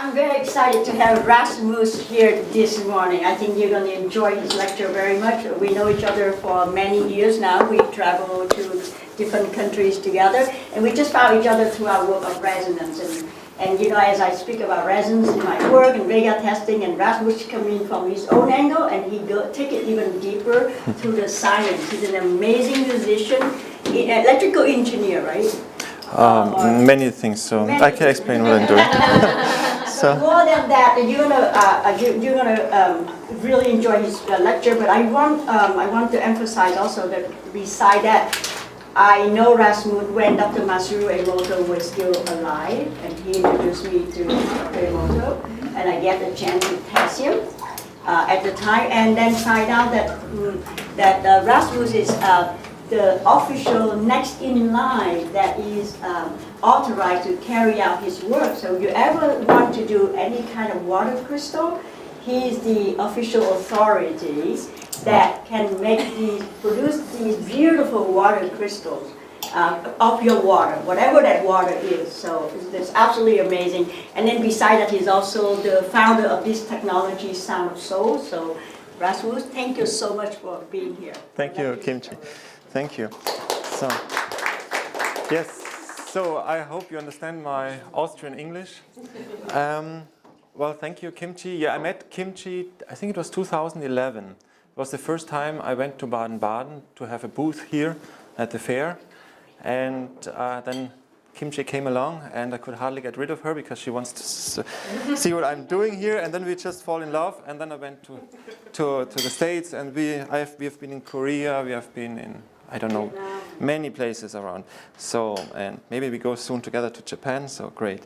I'm very excited to have Rasmus here this morning. I think you're going to enjoy his lecture very much. We know each other for many years now. We travel to different countries together, and we just found each other through our work of resonance. And you know, as I speak about resonance in my work and Vega testing, and Rasmus coming from his own angle, and he take it even deeper through the science. He's an amazing musician, electrical engineer, right? Many things, so I can explain what I'm doing. So more than that, you're gonna really enjoy his lecture. But I want to emphasize also that beside that, I know Rasmus when Dr. Masaru Emoto was still alive, and he introduced me to Dr. Emoto, and I get the chance to test him at the time, and then find out that Rasmus is the official next in line that is authorized to carry out his work. So if you ever want to do any kind of water crystal, he is the official authority that can produce these beautiful water crystals of your water, whatever that water is. So it's absolutely amazing. And then beside that, he's also the founder of this technology, Sound of Soul. So Rasmus, thank you so much for being here. Thank you, Kimchi. Thank you. So, yes, so I hope you understand my Austrian English. Well, thank you, Kimchi. Yeah, I met Kimchi, I think it was 2011. It was the first time I went to Baden-Baden to have a booth here at the fair. And then Kimchi came along, and I could hardly get rid of her because she wants to see what I'm doing here. And then we just fall in love. And then I went to the States, and we have been in Korea, we have been in, I don't know, many places around. So, and maybe we go soon together to Japan, so great.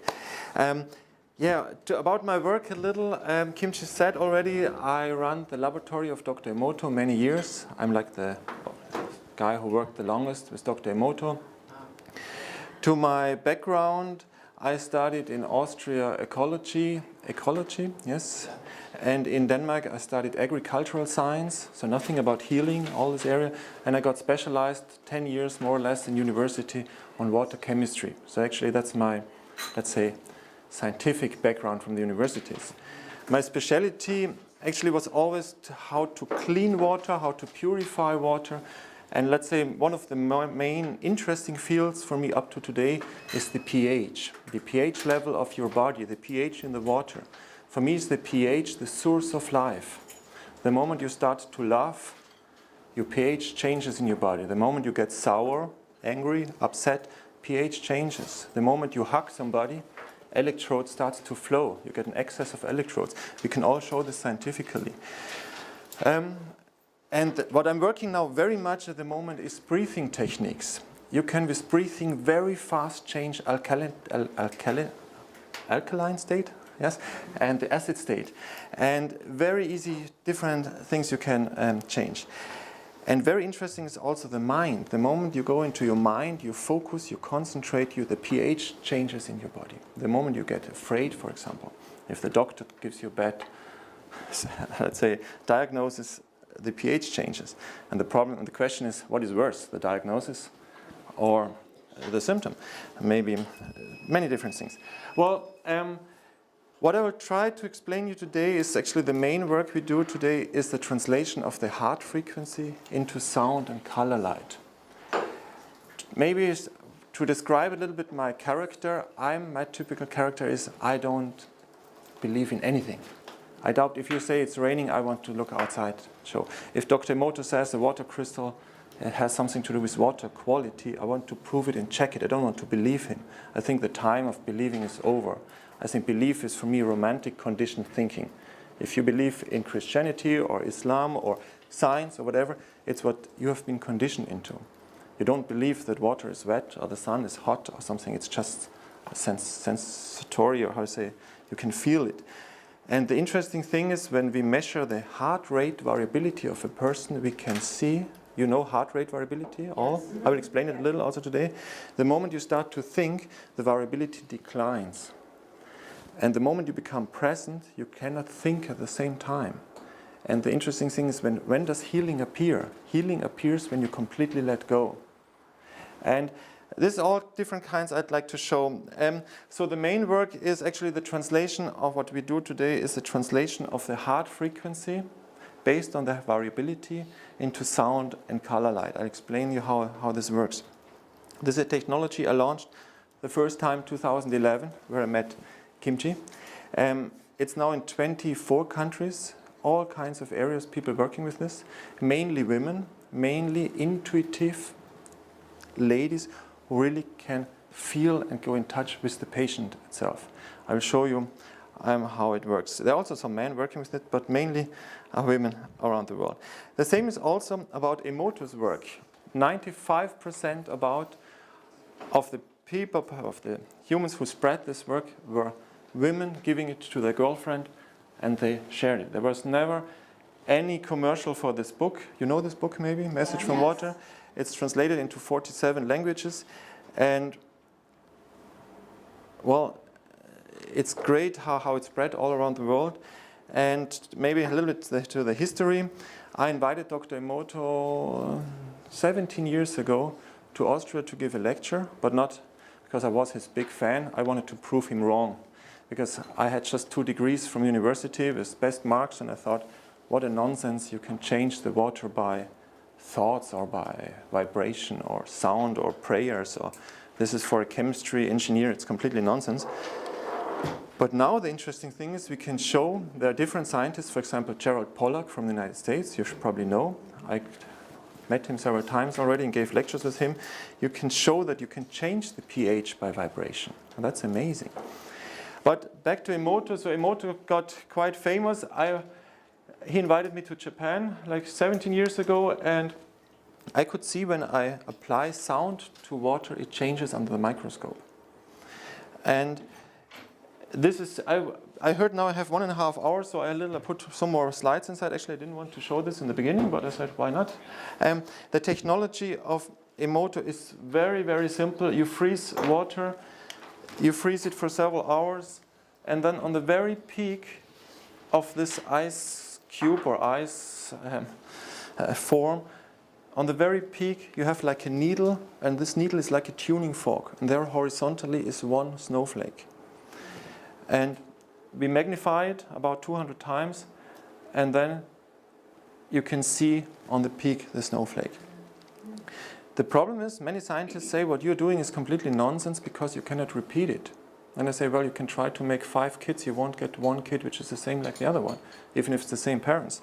Yeah, about my work a little, Kimchi said already, I run the laboratory of Dr. Emoto many years. I'm like the guy who worked the longest with Dr. Emoto. To my background, I studied in Austria ecology, yes. And in Denmark, I studied agricultural science, so nothing about healing, all this area. And I got specialized 10 years, more or less, in university on water chemistry. So actually, that's my, let's say, scientific background from the universities. My specialty actually was always how to clean water, how to purify water. And let's say one of the main interesting fields for me up to today is the pH level of your body, the pH in the water. For me, is the pH the source of life. The moment you start to laugh, your pH changes in your body. The moment you get sour, angry, upset, pH changes. The moment you hug somebody, electrodes starts to flow. You get an excess of electrodes. We can all show this scientifically. And what I'm working now very much at the moment is breathing techniques. You can, with breathing, very fast change alkaline state, yes, and the acid state. And very easy, different things you can change. And very interesting is also the mind. The moment you go into your mind, you focus, you concentrate, the pH changes in your body. The moment you get afraid, for example, if the doctor gives you a bad, let's say, diagnosis, the pH changes. And the problem, and the question is, what is worse, the diagnosis or the symptom? Maybe many different things. Well, what I will try to explain you today is actually the main work we do today is the translation of the heart frequency into sound and color light. Maybe to describe a little bit my character, my typical character is I don't believe in anything. I doubt if you say it's raining, I want to look outside. So if Dr. Emoto says the water crystal has something to do with water quality, I want to prove it and check it. I don't want to believe him. I think the time of believing is over. I think belief is, for me, romantic conditioned thinking. If you believe in Christianity or Islam or science or whatever, it's what you have been conditioned into. You don't believe that water is wet or the sun is hot or something. It's just a sensatory, or how to say, you can feel it. And the interesting thing is when we measure the heart rate variability of a person, we can see, you know heart rate variability? All? Yes. I will explain it a little also today. The moment you start to think, the variability declines. And the moment you become present, you cannot think at the same time. And the interesting thing is when does healing appear? Healing appears when you completely let go. And This is all different kinds I'd like to show. So the main work is actually the translation of what we do today is the translation of the heart frequency based on the variability into sound and color light. I'll explain you how this works. This is a technology I launched the first time 2011 where I met Kimchi. It's now in 24 countries, all kinds of areas, people working with this, mainly women, mainly intuitive ladies who really can feel and go in touch with the patient itself. I will show you how it works. There are also some men working with it, but mainly are women around the world. The same is also about Emoto's work. 95% of the people, of the humans who spread this work were women giving it to their girlfriend, and they shared it. There was never any commercial for this book. You know this book maybe, Message from Water? It's translated into 47 languages, and well, it's great how it spread all around the world. And maybe a little bit to the history. I invited Dr. Emoto 17 years ago to Austria to give a lecture, but not because I was his big fan. I wanted to prove him wrong, because I had just 2 degrees from university with best marks, and I thought, what a nonsense, you can change the water by thoughts or by vibration or sound or prayers. Or this is for a chemistry engineer, it's completely nonsense. But now the interesting thing is we can show there are different scientists, for example, Gerald Pollack from the United States, you should probably know. I met him several times already and gave lectures with him. You can show that you can change the pH by vibration. And that's amazing. But back to Emoto. So Emoto got quite famous. He invited me to Japan like 17 years ago, and I could see when I apply sound to water, it changes under the microscope. And this is, I heard now I have 1.5 hours, so I put some more slides inside. Actually, I didn't want to show this in the beginning, but I said, why not? The technology of Emoto is very, very simple. You freeze water, you freeze it for several hours, and then on the very peak of this ice cube or ice form, on the very peak you have like a needle, and this needle is like a tuning fork, and there horizontally is one snowflake. And we magnify it about 200 times, and then you can see on the peak the snowflake. The problem is, many scientists say what you're doing is completely nonsense because you cannot repeat it. And I say, well, you can try to make 5 kids, you won't get 1 kid which is the same like the other one, even if it's the same parents.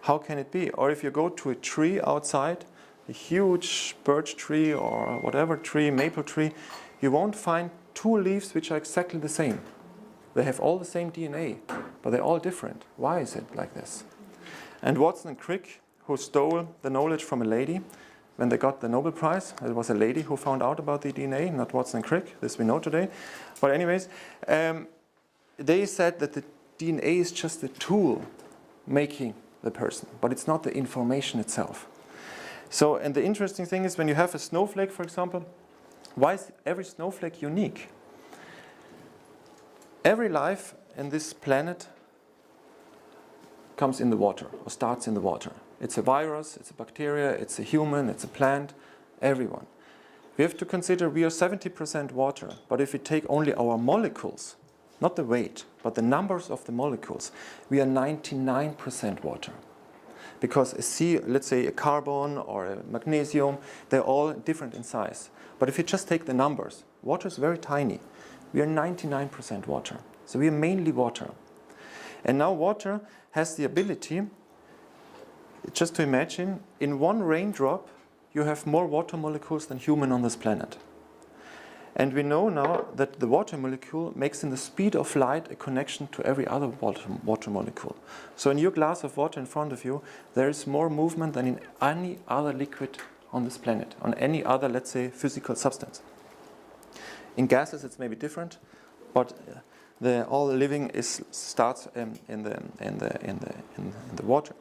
How can it be? Or if you go to a tree outside, a huge birch tree or whatever tree, maple tree, you won't find 2 leaves which are exactly the same. They have all the same DNA, but they're all different. Why is it like this? And Watson and Crick, who stole the knowledge from a lady, when they got the Nobel Prize, it was a lady who found out about the DNA, not Watson and Crick, this we know today. But anyways, they said that the DNA is just a tool making the person, but it's not the information itself. So, and the interesting thing is when you have a snowflake, for example, why is every snowflake unique? Every life in this planet comes in the water or starts in the water. It's a virus, it's a bacteria, it's a human, it's a plant, everyone. We have to consider we are 70% water, but if we take only our molecules, not the weight, but the numbers of the molecules, we are 99% water. Because let's say a carbon or a magnesium, they're all different in size. But if you just take the numbers, water is very tiny. We are 99% water. So we are mainly water. And now water has the ability, just to imagine, in 1 raindrop, you have more water molecules than human on this planet. And we know now that the water molecule makes in the speed of light a connection to every other water molecule. So in your glass of water in front of you, there is more movement than in any other liquid on this planet, on any other, let's say, physical substance. In gases, it's maybe different, but all the living starts in the water.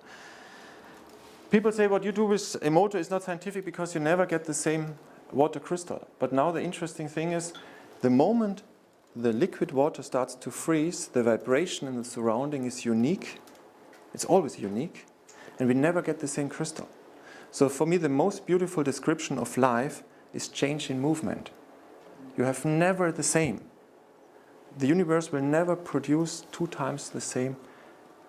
People say what you do with Emoto is not scientific because you never get the same water crystal. But now the interesting thing is, the moment the liquid water starts to freeze, the vibration in the surrounding is unique. It's always unique, and we never get the same crystal. So for me, the most beautiful description of life is change in movement. You have never the same. The universe will never produce 2 times the same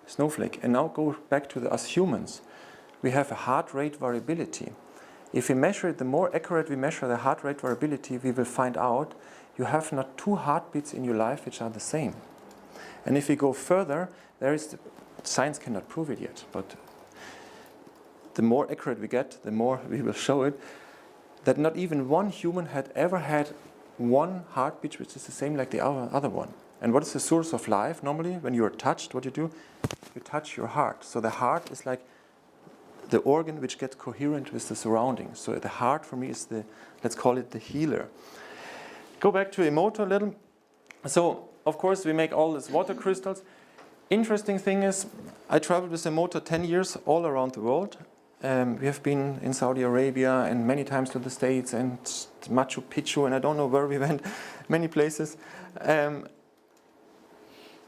snowflake. And now go back to us humans. We have a heart rate variability. If we measure it, the more accurate we measure the heart rate variability, we will find out you have not 2 heartbeats in your life which are the same. And if we go further, science cannot prove it yet, but the more accurate we get, the more we will show it, that not even one human had ever had 1 heartbeat which is the same like the other one. And what is the source of life normally? When you are touched, what you do? You touch your heart. So the heart is like the organ which gets coherent with the surroundings. So the heart for me is let's call it the healer. Go back to Emoto a little. So of course we make all these water crystals. Interesting thing is, I traveled with Emoto 10 years all around the world. We have been in Saudi Arabia and many times to the States and Machu Picchu, and I don't know where we went, many places. The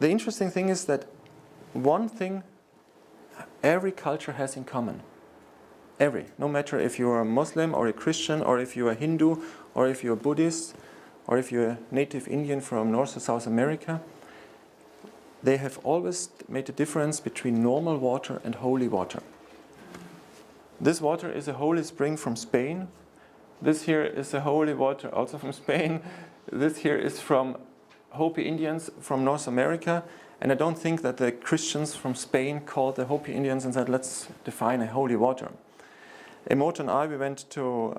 interesting thing is that one thing every culture has in common. No matter if you're a Muslim or a Christian, or if you're a Hindu, or if you're a Buddhist, or if you're a native Indian from North or South America, they have always made a difference between normal water and holy water. This water is a holy spring from Spain. This here is a holy water also from Spain. This here is from Hopi Indians from North America. And I don't think that the Christians from Spain called the Hopi Indians and said, let's define a holy water. Emoto and I, we went to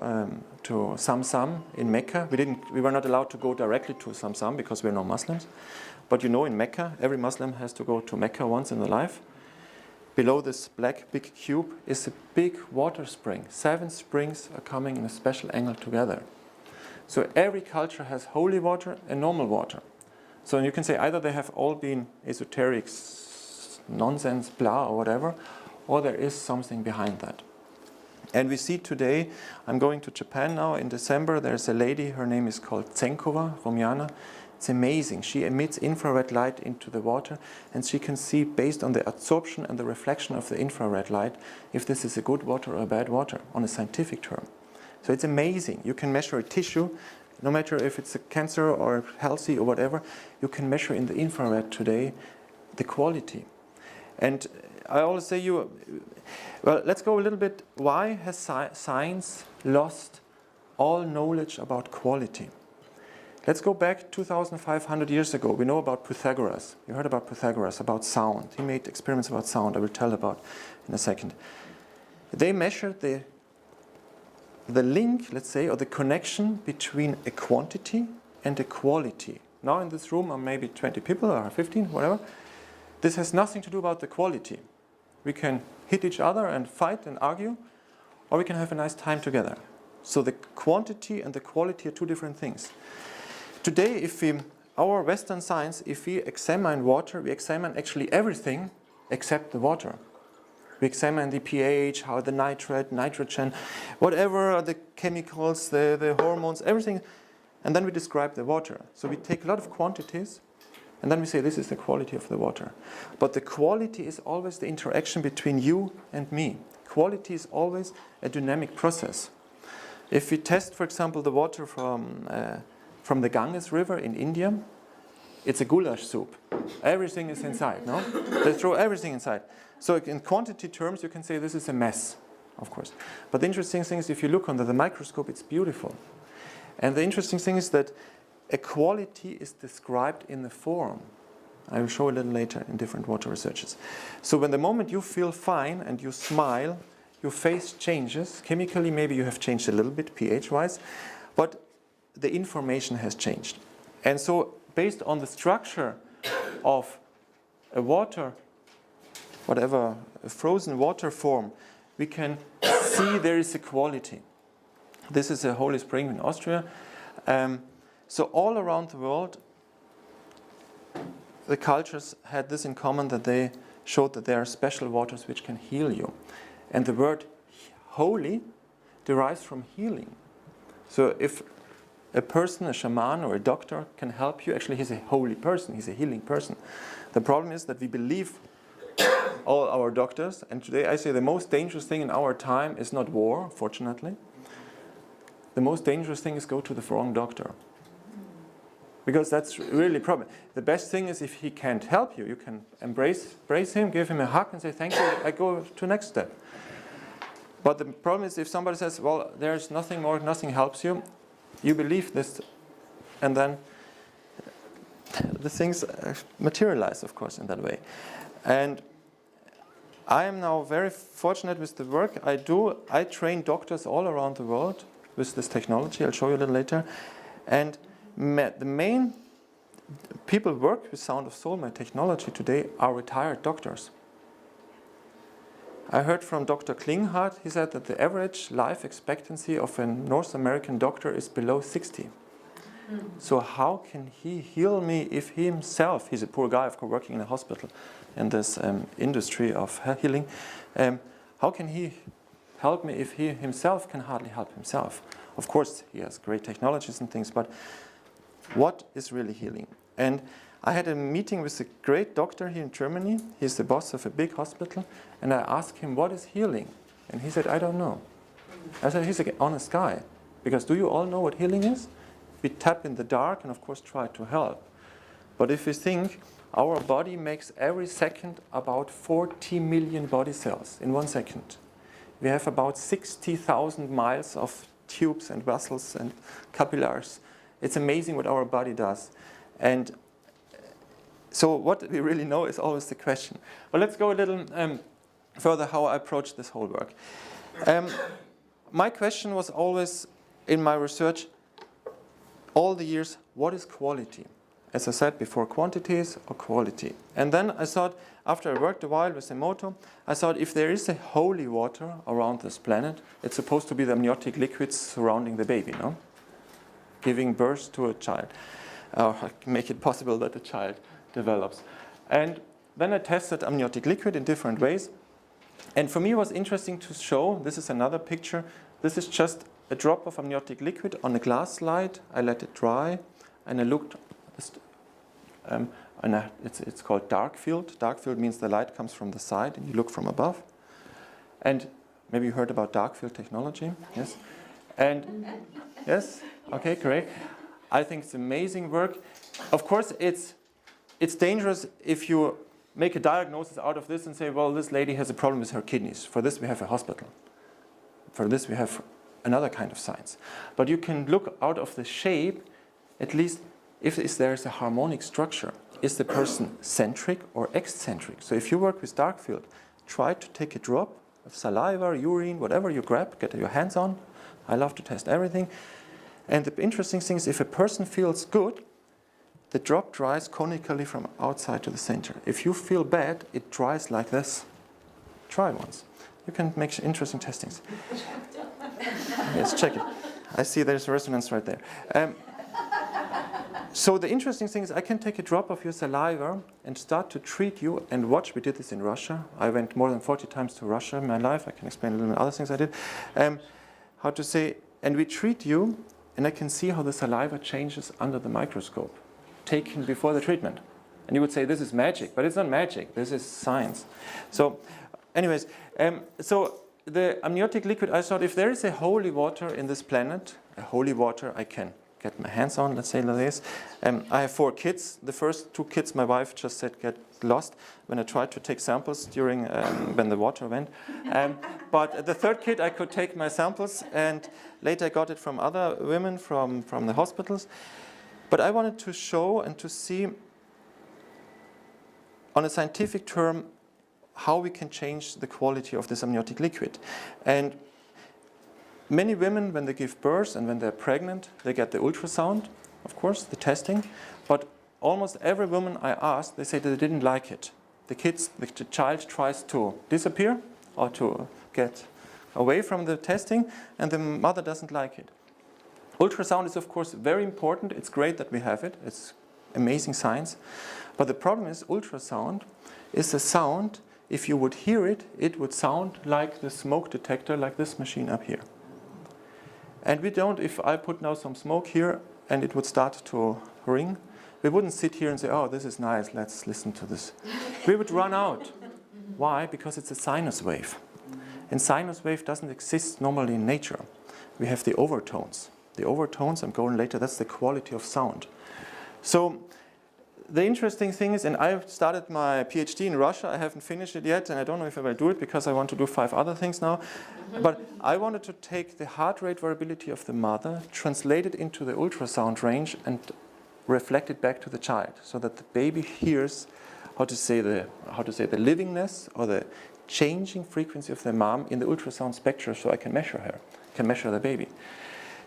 Zamzam in Mecca. We were not allowed to go directly to Zamzam because we're no Muslims. But you know, in Mecca, every Muslim has to go to Mecca once in their life. Below this black big cube is a big water spring. 7 springs are coming in a special angle together. So every culture has holy water and normal water. So you can say either they have all been esoteric nonsense, blah, or whatever, or there is something behind that. And we see today, I'm going to Japan now in December, there's a lady, her name is called Tsenkova, Romiana. It's amazing. She emits infrared light into the water, and she can see, based on the absorption and the reflection of the infrared light, if this is a good water or a bad water, on a scientific term. So it's amazing. You can measure a tissue, no matter if it's a cancer or healthy or whatever, you can measure in the infrared today the quality. And I always say well, let's go a little bit, why has science lost all knowledge about quality? Let's go back 2,500 years ago. We know about Pythagoras. You heard about Pythagoras, about sound. He made experiments about sound, I will tell about in a second. They measured the link, let's say, or the connection between a quantity and a quality. Now in this room are maybe 20 people or 15, whatever. This has nothing to do about the quality. We can hit each other and fight and argue, or we can have a nice time together. So the quantity and the quality are 2 different things. Today, our Western science, if we examine water, we examine actually everything except the water. We examine the pH, how the nitrate, nitrogen, whatever are the chemicals, the hormones, everything, and then we describe the water. So we take a lot of quantities, and then we say this is the quality of the water. But the quality is always the interaction between you and me. Quality is always a dynamic process. If we test, for example, the water from the Ganges River in India, it's a goulash soup. Everything is inside, no? They throw everything inside. So in quantity terms, you can say this is a mess, of course. But the interesting thing is, if you look under the microscope, it's beautiful. And the interesting thing is that a quality is described in the form. I will show a little later in different water researches. So when the moment you feel fine and you smile, your face changes. Chemically, maybe you have changed a little bit, pH-wise, but the information has changed. And so based on the structure of a water, whatever, a frozen water form, we can see there is a quality. This is a holy spring in Austria. So all around the world, the cultures had this in common, that they showed that there are special waters which can heal you. And the word holy derives from healing. So if a person, a shaman or a doctor can help you, actually he's a holy person, he's a healing person. The problem is that we believe all our doctors, and today I say the most dangerous thing in our time is not war, fortunately. the most dangerous thing is go to the wrong doctor. Because that's really a problem. The best thing is if he can't help you, you can embrace him, give him a hug and say, thank you, I go to the next step. But the problem is if somebody says, well, there's nothing more, nothing helps you, you believe this, and then the things materialize, of course, in that way. And I am now very fortunate with the work I do. I train doctors all around the world with this technology. I'll show you a little later. And the main people who work with Sound of Soul, my technology today, are retired doctors. I heard from Dr. Klinghardt, he said that the average life expectancy of a North American doctor is below 60. So how can he heal me if he himself, he's a poor guy, of course, working in a hospital in this industry of healing, how can he help me if he himself can hardly help himself? Of course, he has great technologies and things, but what is really healing? And I had a meeting with a great doctor here in Germany. He's the boss of a big hospital, and I asked him, what is healing? And he said, I don't know. I said, he's an honest guy, because do you all know what healing is? We tap in the dark and of course try to help. But if we think, our body makes every second about 40 million body cells in 1 second. We have about 60,000 miles of tubes and vessels and capillaries. It's amazing what our body does. And so what we really know is always the question. But let's go a little further how I approach this whole work. My question was always in my research, all the years, what is quality? As I said before, quantities or quality. And then I thought, after I worked a while with Emoto, I thought if there is a holy water around this planet, it's supposed to be the amniotic liquids surrounding the baby, no? Giving birth to a child, make it possible that the child develops. And then I tested amniotic liquid in different ways. And for me it was interesting to show, this is another picture, this is just a drop of amniotic liquid on a glass slide. I let it dry, and I looked. It's called dark field. Dark field means the light comes from the side, and you look from above. And maybe you heard about dark field technology, yes? And yes, okay, great. I think it's amazing work. Of course, it's dangerous if you make a diagnosis out of this and say, well, this lady has a problem with her kidneys. For this, we have a hospital. For this, we have another kind of science. But you can look out of the shape, at least if there is a harmonic structure. Is the person centric or eccentric? So if you work with dark field, try to take a drop of saliva, urine, whatever you grab, get your hands on. I love to test everything. And the interesting thing is if a person feels good, the drop dries conically from outside to the center. If you feel bad, it dries like this. Try once. You can make interesting testings. Yes, check it. I see there's resonance right there. So the interesting thing is I can take a drop of your saliva and start to treat you and watch. We did this in Russia. I went more than 40 times to Russia in my life. I can explain a little bit other things I did. And we treat you, and I can see how the saliva changes under the microscope, taken before the treatment. And you would say this is magic, but it's not magic. This is science. So anyways, so the amniotic liquid, I thought if there is a holy water in this planet, a holy water I can get my hands on, let's say like this. I have 4 kids. The first 2 kids, my wife just said get lost when I tried to take samples during when the water went. But the 3rd kid, I could take my samples, and later I got it from other women from the hospitals. But I wanted to show and to see on a scientific term how we can change the quality of this amniotic liquid. And many women, when they give birth and when they're pregnant, they get the ultrasound, of course, the testing. But almost every woman I asked, they say that they didn't like it. The child tries to disappear or to get away from the testing, and the mother doesn't like it. Ultrasound is, of course, very important. It's great that we have it. It's amazing science. But the problem is ultrasound is a sound. If you would hear it, it would sound like the smoke detector, like this machine up here. And we don't, if I put now some smoke here and it would start to ring, we wouldn't sit here and say, oh, this is nice, let's listen to this. We would run out. Why? Because it's a sinus wave. And sinus wave doesn't exist normally in nature. we have the overtones. The overtones, I'm going later, that's the quality of sound. So the interesting thing is, and I've started my PhD in Russia, I haven't finished it yet, and I don't know if I will do it because I want to do 5 other things now. But I wanted to take the heart rate variability of the mother, translate it into the ultrasound range, and reflect it back to the child, so that the baby hears how to say the livingness or the changing frequency of the mom in the ultrasound spectra, so I can measure her, can measure the baby.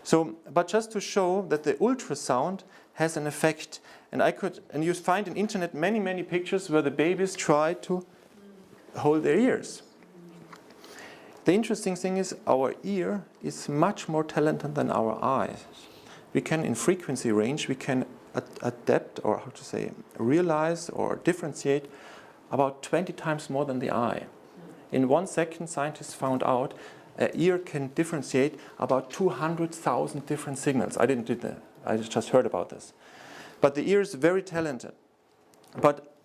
So, but just to show that the ultrasound has an effect, and you find on internet many pictures where the babies try to hold their ears. The interesting thing is our ear is much more talented than our eyes. We can, in frequency range, we can adapt, or how to say, realize or differentiate about 20 times more than the eye. In 1 second, scientists found out an ear can differentiate about 200,000 different signals. I didn't do that. I just heard about this. But the ear is very talented. But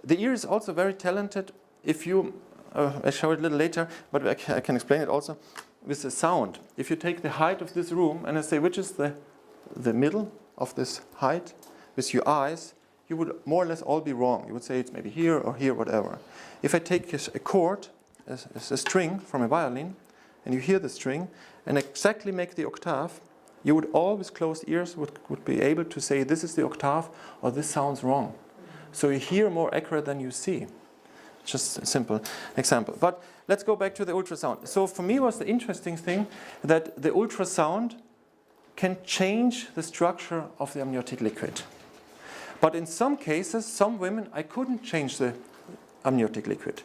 the ear is also very talented if you, I'll show it a little later, but I can explain it also, with the sound. If you take the height of this room and I say which is the middle of this height with your eyes, you would more or less all be wrong. You would say it's maybe here or here, whatever. If I take a chord, a string from a violin, and you hear the string, and exactly make the octave, you would all with closed ears would be able to say this is the octave or this sounds wrong. So you hear more accurate than you see. Just a simple example. But let's go back to the ultrasound. So for me was the interesting thing that the ultrasound can change the structure of the amniotic liquid. But in some cases, some women, I couldn't change the amniotic liquid.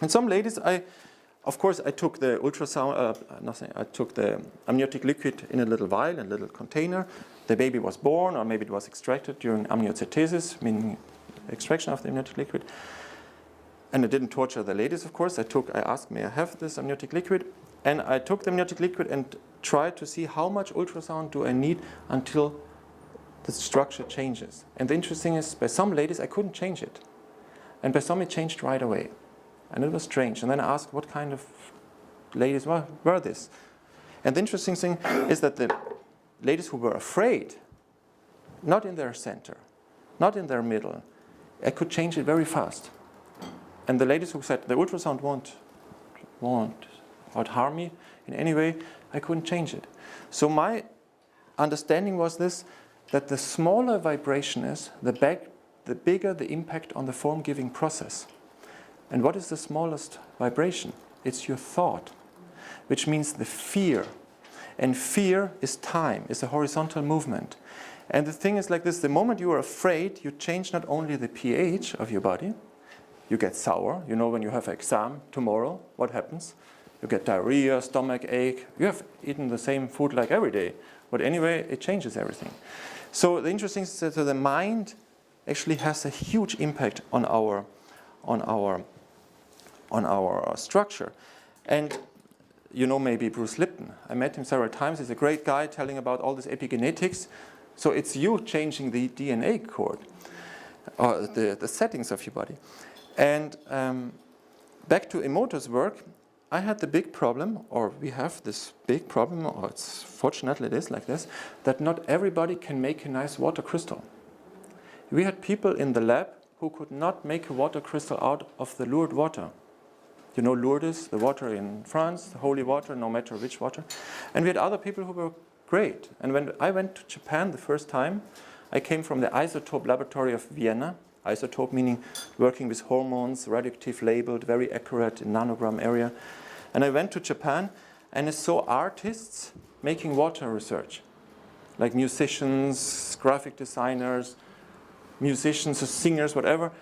In some ladies, of course, I took the ultrasound, I took the amniotic liquid in a little vial, in a little container. The baby was born, or maybe it was extracted during amniocentesis, meaning extraction of the amniotic liquid. And I didn't torture the ladies, of course. I asked, may I have this amniotic liquid? And I took the amniotic liquid and tried to see how much ultrasound do I need until the structure changes. And the interesting is, by some ladies, I couldn't change it. And by some, it changed right away. And it was strange. And then I asked what kind of ladies were this? And the interesting thing is that the ladies who were afraid, not in their center, not in their middle, I could change it very fast. And the ladies who said the ultrasound won't harm me in any way, I couldn't change it. So my understanding was this, that the smaller vibration is, the bigger the impact on the form-giving process. And what is the smallest vibration? It's your thought, which means the fear. And fear is time, is a horizontal movement. And the thing is like this, the moment you are afraid, you change not only the pH of your body, you get sour. You know when you have an exam tomorrow, what happens? You get diarrhea, stomach ache. You have eaten the same food like every day. But anyway, it changes everything. So the interesting is that the mind actually has a huge impact on our structure. And you know maybe Bruce Lipton. I met him several times. He's a great guy telling about all this epigenetics. So it's you changing the DNA code, or the settings of your body. And back to Emoto's work, I had the big problem, or we have this big problem, or it's fortunately it is like this, that not everybody can make a nice water crystal. We had people in the lab who could not make a water crystal out of the Lourdes water. You know Lourdes, the water in France, the holy water, no matter which water. And we had other people who were great. And when I went to Japan the first time, I came from the isotope laboratory of Vienna. Isotope meaning working with hormones, radioactive labeled, very accurate in nanogram area. And I went to Japan and I saw artists making water research, like musicians, graphic designers, musicians, singers, whatever.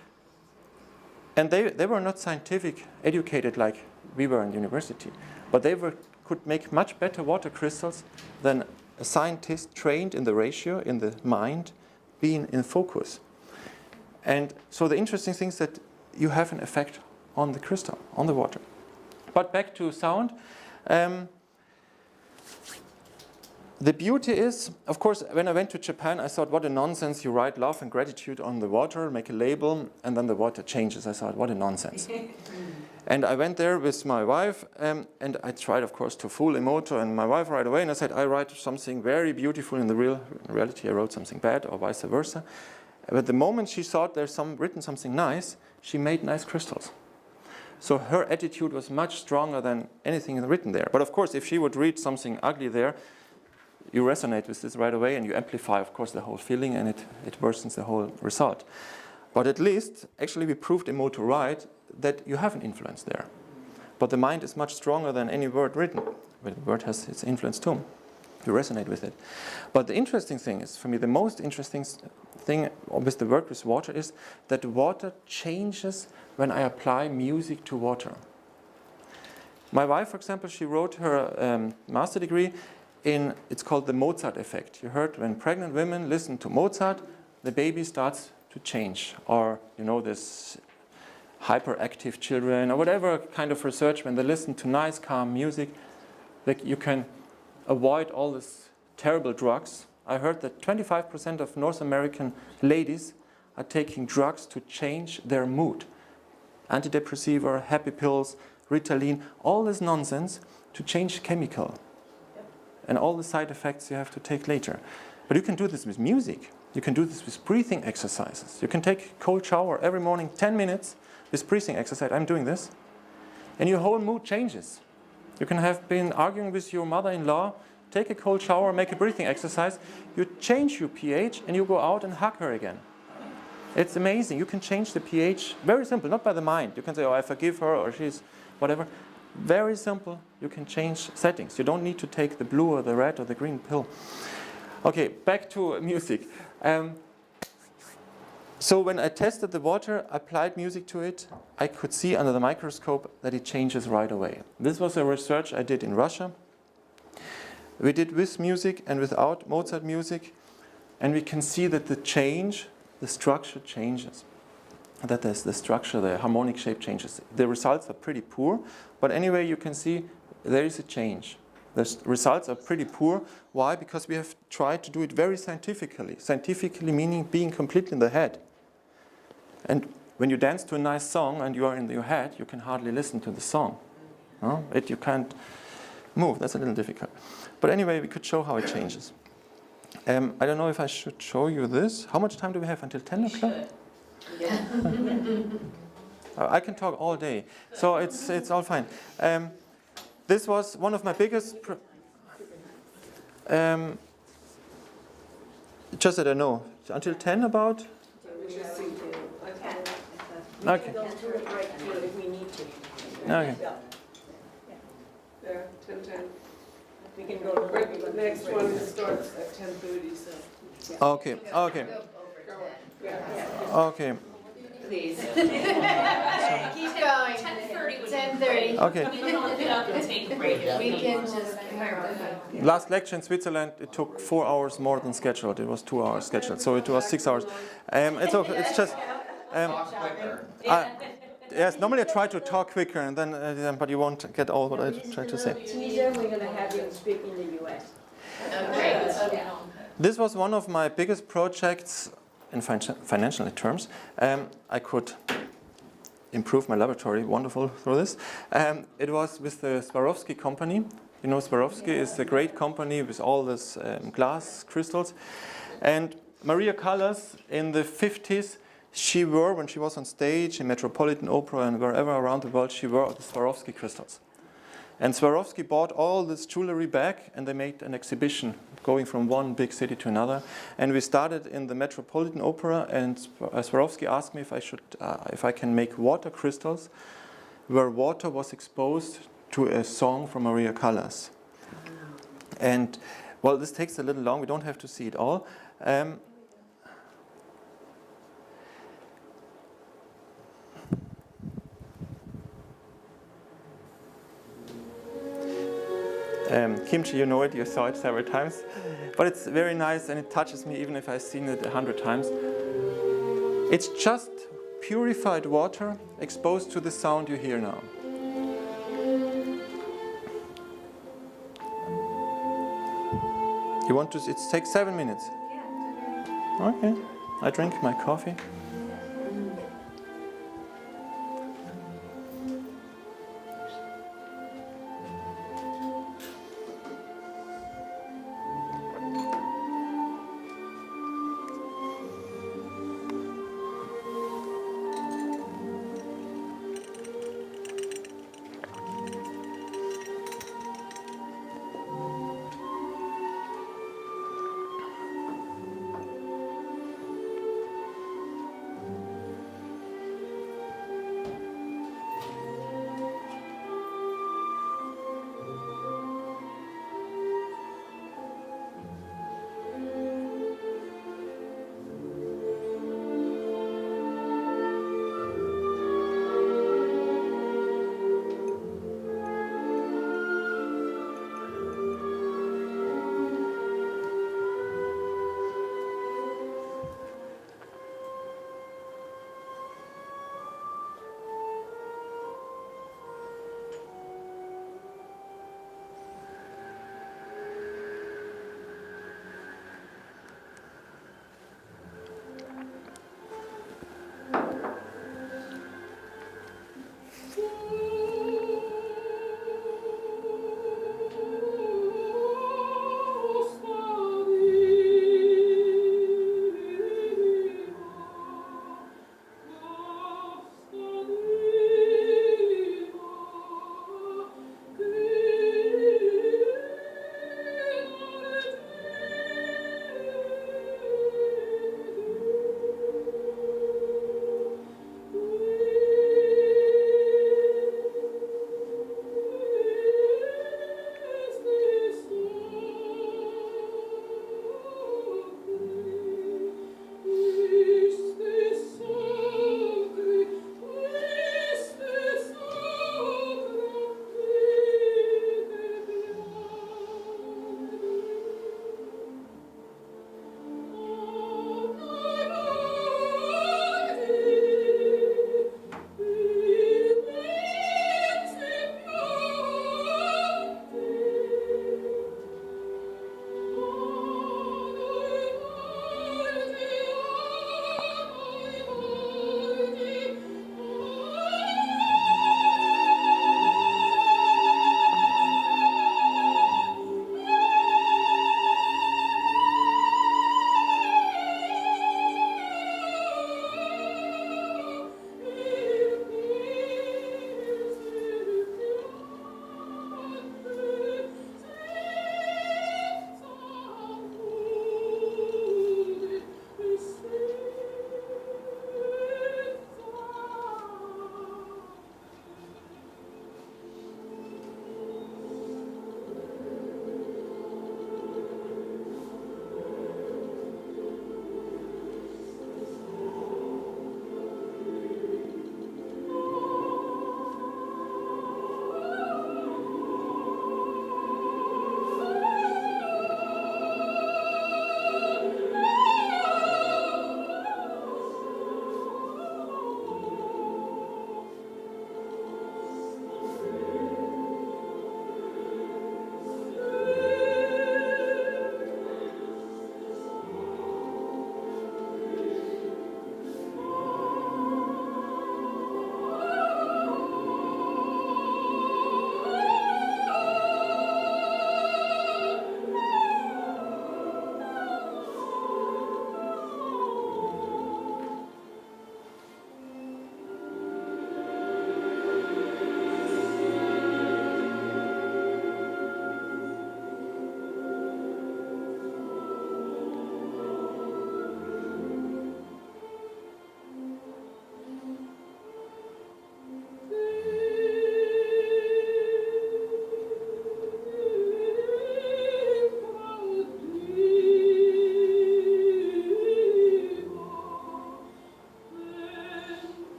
And they were not scientific educated like we were in university, but they could make much better water crystals than a scientist trained in the ratio, in the mind, being in focus. And so the interesting thing is that you have an effect on the crystal, on the water. But back to sound. The beauty is, of course, when I went to Japan, I thought, what a nonsense. You write love and gratitude on the water, make a label, and then the water changes. I thought, what a nonsense. And I went there with my wife, and I tried, of course, to fool Emoto and my wife right away. And I said, I write something very beautiful. In reality, I wrote something bad, or vice versa. But the moment she thought there's written something nice, she made nice crystals. So her attitude was much stronger than anything written there. But of course, if she would read something ugly there, you resonate with this right away, and you amplify, of course, the whole feeling, and it worsens the whole result. But at least, actually, we proved Emoto right, that you have an influence there. But the mind is much stronger than any word written. But the word has its influence too. You resonate with it. But the interesting thing is, for me, the most interesting thing with the work with water is that water changes when I apply music to water. My wife, for example, she wrote her master degree in, it's called the Mozart effect. You heard when pregnant women listen to Mozart, the baby starts to change. Or, you know, this hyperactive children, or whatever kind of research, when they listen to nice, calm music, like you can avoid all these terrible drugs. I heard that 25% of North American ladies are taking drugs to change their mood. Antidepressiva, happy pills, Ritalin, all this nonsense to change chemical. And all the side effects you have to take later. But you can do this with music. You can do this with breathing exercises. You can take a cold shower every morning, 10 minutes, with breathing exercise. I'm doing this. And your whole mood changes. You can have been arguing with your mother-in-law, take a cold shower, make a breathing exercise. You change your pH and you go out and hug her again. It's amazing. You can change the pH. Very simple, not by the mind. You can say, oh, I forgive her, or she's whatever. Very simple. You can change settings. You don't need to take the blue or the red or the green pill. Okay, back to music. So when I tested the water, applied music to it, I could see under the microscope that it changes right away. This was a research I did in Russia. We did with music and without Mozart music, and we can see that the structure changes. That is, the structure, the harmonic shape changes. The results are pretty poor, but anyway, you can see there is a change. The results are pretty poor. Why? Because we have tried to do it very scientifically. Scientifically meaning being completely in the head. And when you dance to a nice song and you are in your head, you can hardly listen to the song. No? You can't move. That's a little difficult. But anyway, we could show how it changes. I don't know if I should show you this. How much time do we have until 10 o'clock? Yeah. I can talk all day, so it's all fine. This was one of my biggest. Just that I know until 10 about. Okay. Okay. Yeah, 10:10. We can go to The next one starts at 10:30, so. Okay. Okay. Okay. Please. Keep going. 10:30 would 10:30. Okay. We can look it up and take a break if We we can want. just. Last lecture in Switzerland, it took 4 hours more than scheduled. It was 2 hours scheduled, so it was 6 hours. It's okay. It's just. Yes, normally I try to talk quicker, and then, but you won't get all what I try to say. Teaser, we're going to have you speak in the US. Great. This was one of my biggest projects in financial terms. I could improve my laboratory, wonderful through this. It was with the Swarovski company. You know, Swarovski is a great company with all this glass crystals. And Maria Callas in the 50s, when she was on stage in Metropolitan Opera and wherever around the world, she wore the Swarovski crystals. And Swarovski bought all this jewelry back, and they made an exhibition going from one big city to another. And we started in the Metropolitan Opera, and Swarovski asked me if I can make water crystals where water was exposed to a song from Maria Callas. And well, this takes a little long. We don't have to see it all. Kimchi, you know it, you saw it several times. But it's very nice and it touches me even if I've seen it 100 times. It's just purified water exposed to the sound you hear now. You want to, it takes 7 minutes. Okay, I drink my coffee.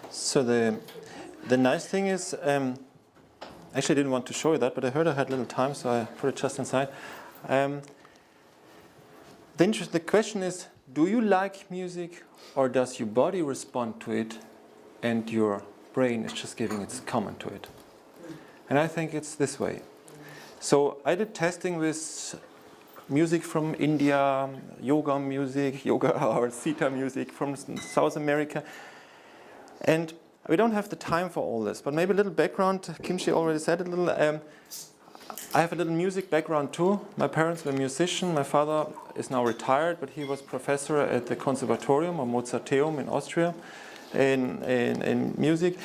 So the nice thing is, actually I didn't want to show you that, but I heard I had little time, so I put it just inside. The question is, do you like music, or does your body respond to it and your brain is just giving its comment to it? And I think it's this way. So I did testing with music from India, yoga music, or Theta music from South America. And we don't have the time for all this, but maybe a little background. Kimchi already said a little. I have a little music background too. My parents were musicians. My father is now retired, but he was professor at the Conservatorium or Mozarteum in Austria in music.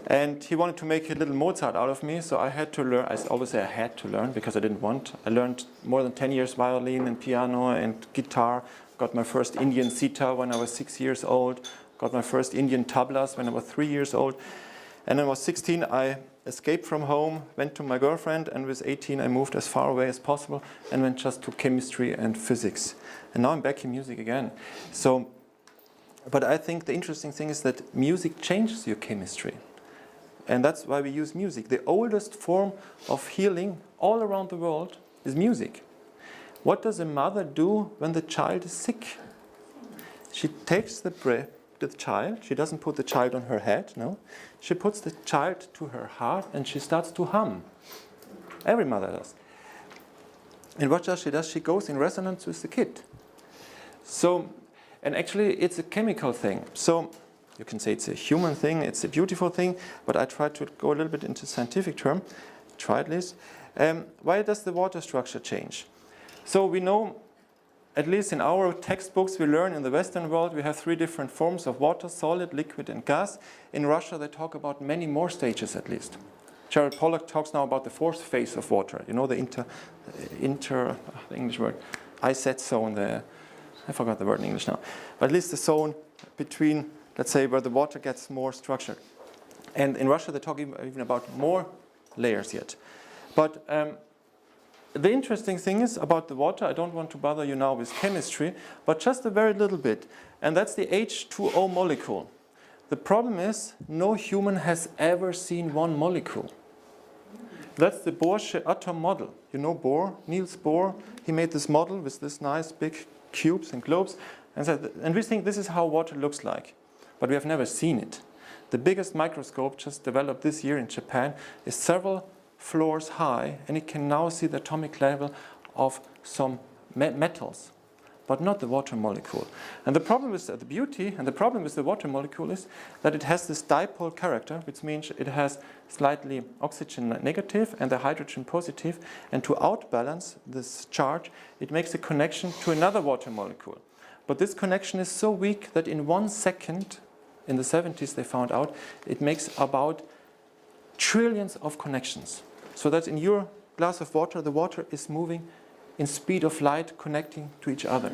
And he wanted to make a little Mozart out of me, so I had to learn. I always say I had to learn because I didn't want. I learned more than 10 years violin and piano and guitar. Got my first Indian sitar when I was 6 years old. Got my first Indian tablas when I was 3 years old. And when I was 16, I escaped from home, went to my girlfriend, and with 18 I moved as far away as possible and went just to chemistry and physics. And now I'm back in music again. So, but I think the interesting thing is that music changes your chemistry. And that's why we use music. The oldest form of healing all around the world is music. What does a mother do when the child is sick? She takes the child, she doesn't put the child on her head, no. She puts the child to her heart and she starts to hum. Every mother does. And what does? She goes in resonance with the kid. So, and actually it's a chemical thing. So you can say it's a human thing, it's a beautiful thing, but I try to go a little bit into scientific term, try at least. Why does the water structure change? So we know, at least in our textbooks we learn in the Western world, we have 3 different forms of water: solid, liquid and gas. In Russia they talk about many more stages at least. Jared Pollack talks now about the 4th phase of water. You know, the the English word, I said zone, I forgot the word in English now. But at least the zone between, let's say, where the water gets more structured. And in Russia, they talk even about more layers yet. But the interesting thing is about the water, I don't want to bother you now with chemistry, but just a very little bit. And that's the H2O molecule. The problem is, no human has ever seen one molecule. That's the Bohr atom model. You know Bohr, Niels Bohr? He made this model with this nice big cubes and globes. And we think this is how water looks like. But we have never seen it. The biggest microscope just developed this year in Japan is several floors high, and it can now see the atomic level of some metals, but not the water molecule. And the problem with the beauty and the problem with the water molecule is that it has this dipole character, which means it has slightly oxygen negative and the hydrogen positive, and to outbalance this charge, it makes a connection to another water molecule. But this connection is so weak that in 1 second, in the 70s they found out, it makes about trillions of connections. So that in your glass of water, the water is moving in speed of light, connecting to each other.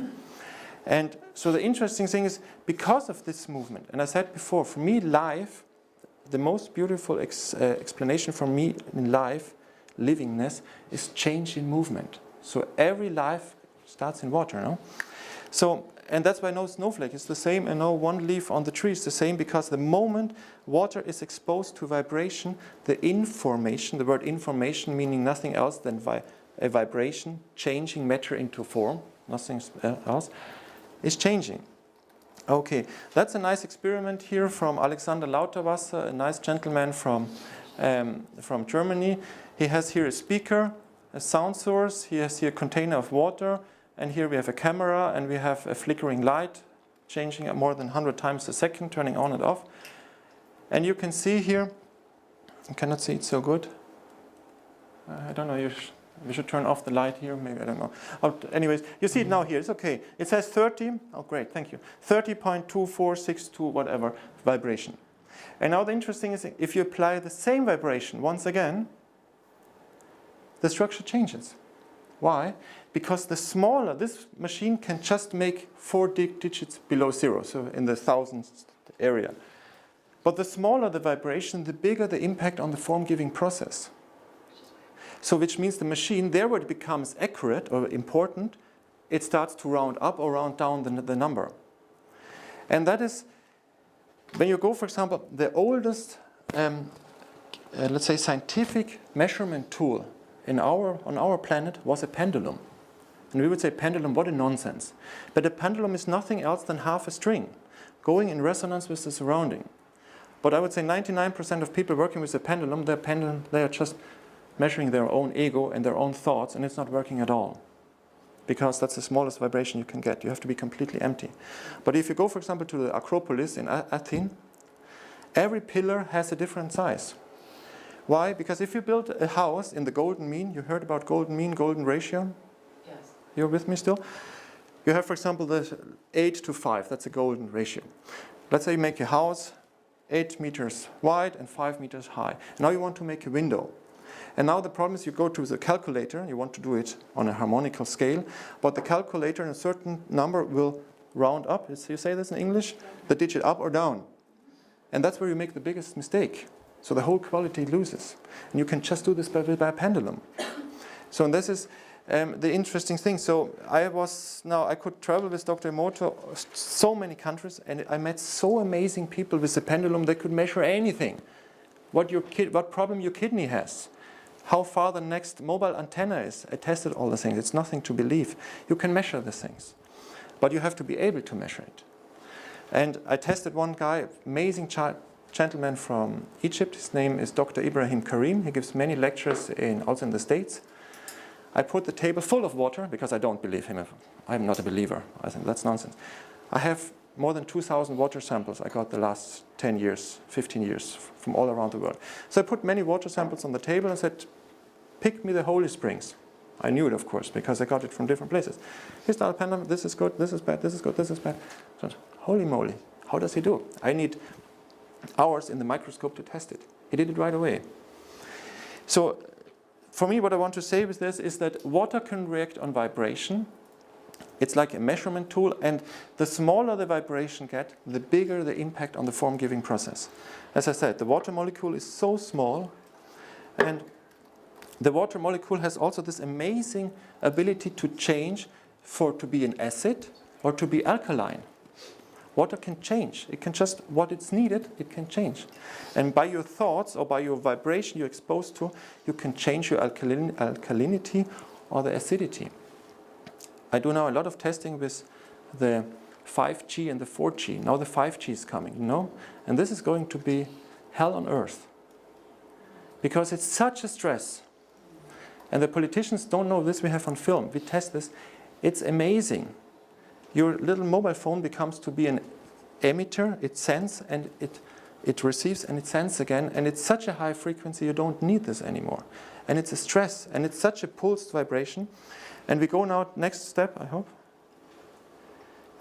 And so the interesting thing is, because of this movement, and I said before, for me life, the most beautiful explanation for me in life, livingness, is change in movement. So every life starts in water, no? So, and that's why no snowflake is the same and no one leaf on the tree is the same, because the moment water is exposed to vibration, the information, the word information meaning nothing else than a vibration, changing matter into form, nothing else, is changing. Okay, that's a nice experiment here from Alexander Lauterwasser, a nice gentleman from Germany. He has here a speaker, a sound source, he has here a container of water, and here we have a camera and we have a flickering light changing at more than 100 times a second, turning on and off. And you can see here, I cannot see it so good. I don't know, we should turn off the light here, maybe, I don't know. Anyways, you see it now here, it's okay. It says 30, oh great, thank you. 30.2462 whatever vibration. And now the interesting is, if you apply the same vibration once again, the structure changes. Why? Because the smaller, this machine can just make 4 digits below 0, so in the thousands area. But the smaller the vibration, the bigger the impact on the form-giving process. So which means the machine, there where it becomes accurate or important, it starts to round up or round down the number. And that is when you go, for example, the oldest, let's say, scientific measurement tool on our planet was a pendulum. And we would say, pendulum, what a nonsense. But a pendulum is nothing else than half a string, going in resonance with the surrounding. But I would say 99% of people working with a pendulum, they are just measuring their own ego and their own thoughts, and it's not working at all. Because that's the smallest vibration you can get. You have to be completely empty. But if you go, for example, to the Acropolis in Athens, every pillar has a different size. Why? Because if you build a house in the golden mean, you heard about golden mean, golden ratio? Yes. You're with me still? You have, for example, the 8 to 5. That's a golden ratio. Let's say you make a house 8 meters wide and 5 meters high. Now you want to make a window. And now the problem is you go to the calculator, you want to do it on a harmonical scale, but the calculator in a certain number will round up, you say this in English, the digit up or down. And that's where you make the biggest mistake. So the whole quality loses. And you can just do this by a pendulum. So this is the interesting thing. So I could travel with Dr. Emoto so many countries, and I met so amazing people with the pendulum. They could measure anything. What problem your kidney has. How far the next mobile antenna is. I tested all the things. It's nothing to believe. You can measure the things. But you have to be able to measure it. And I tested one guy, amazing gentleman from Egypt. His name is Dr. Ibrahim Karim. He gives many lectures also in the States. I put the table full of water because I don't believe him. I'm not a believer. I think that's nonsense. I have more than 2,000 water samples I got the last 10 years, 15 years from all around the world. So I put many water samples on the table and said, pick me the holy springs. I knew it, of course, because I got it from different places. Here's the pendulum. This is good, this is bad, this is good, this is bad. So, holy moly, how does he do? I need hours in the microscope to test it. He did it right away. So for me, what I want to say with this is that water can react on vibration. It's like a measurement tool, and the smaller the vibration gets, the bigger the impact on the form-giving process. As I said, the water molecule is so small, and the water molecule has also this amazing ability to change to be an acid or to be alkaline. Water can change. It can just, what it's needed, it can change. And by your thoughts or by your vibration you're exposed to, you can change your alkalinity or the acidity. I do now a lot of testing with the 5G and the 4G. Now the 5G is coming, And this is going to be hell on earth. Because it's such a stress. And the politicians don't know this, we have on film. We test this. It's amazing. Your little mobile phone becomes to be an emitter. It sends and it receives and it sends again. And it's such a high frequency, you don't need this anymore. And it's a stress. And it's such a pulsed vibration. And we go now, next step, I hope.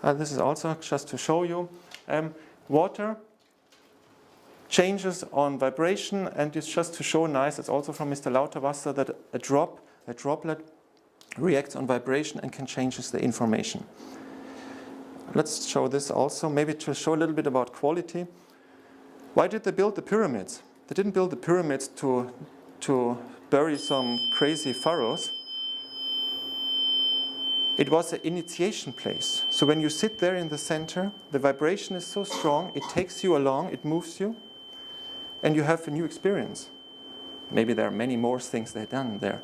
This is also just to show you. Water changes on vibration, and it's just to show nice, it's also from Mr. Lauterwasser, that a droplet reacts on vibration and can change the information. Let's show this also, maybe to show a little bit about quality. Why did they build the pyramids? They didn't build the pyramids to bury some crazy pharaohs. It was an initiation place. So when you sit there in the center, the vibration is so strong, it takes you along, it moves you, and you have a new experience. Maybe there are many more things they've done there.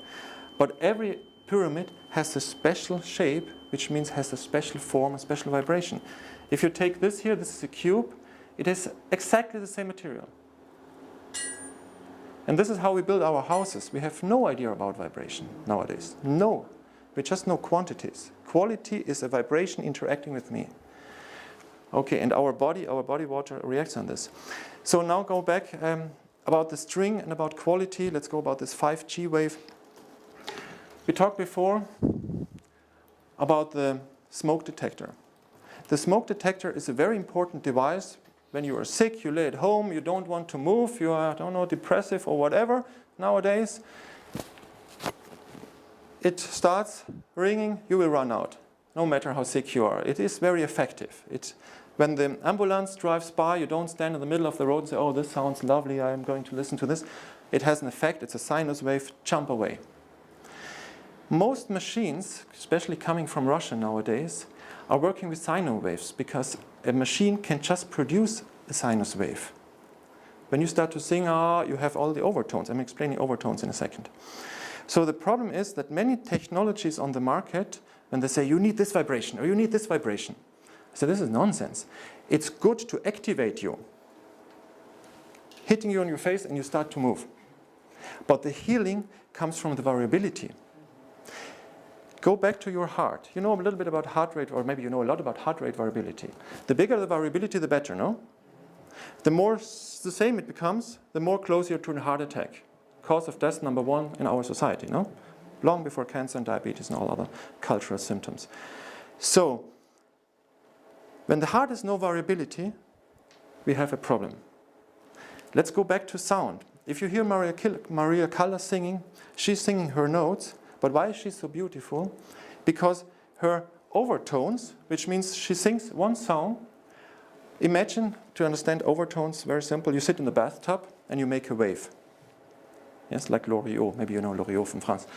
But every pyramid has a special shape, which means has a special form, a special vibration. If you take this here, this is a cube, it has exactly the same material. And this is how we build our houses. We have no idea about vibration nowadays. No. We just know quantities. Quality is a vibration interacting with me. Okay, and our body water reacts on this. So now go back about the string and about quality. Let's go about this 5G wave. We talked before about the smoke detector. The smoke detector is a very important device. When you are sick, you lay at home, you don't want to move, you are, I don't know, depressive or whatever nowadays. It starts ringing, you will run out, no matter how sick you are. It is very effective. When the ambulance drives by, you don't stand in the middle of the road and say, oh, this sounds lovely, I'm going to listen to this. It has an effect, it's a sinus wave, jump away. Most machines, especially coming from Russia nowadays, are working with sinus waves because a machine can just produce a sinus wave. When you start to sing, you have all the overtones. I'm explaining overtones in a second. So the problem is that many technologies on the market, when they say you need this vibration or you need this vibration, I say this is nonsense. It's good to activate you, hitting you on your face and you start to move. But the healing comes from the variability. Go back to your heart. You know a little bit about heart rate, or maybe you know a lot about heart rate variability. The bigger the variability, the better, no? The more the same it becomes, the more close you're to a heart attack. Cause of death number 1 in our society, no? Long before cancer and diabetes and all other cultural symptoms. So, when the heart has no variability, we have a problem. Let's go back to sound. If you hear Maria Callas singing, she's singing her notes, but why is she so beautiful? Because her overtones, which means she sings one song. Imagine, to understand overtones, very simple, you sit in the bathtub and you make a wave. Yes, like Loriot, maybe you know Loriot from France.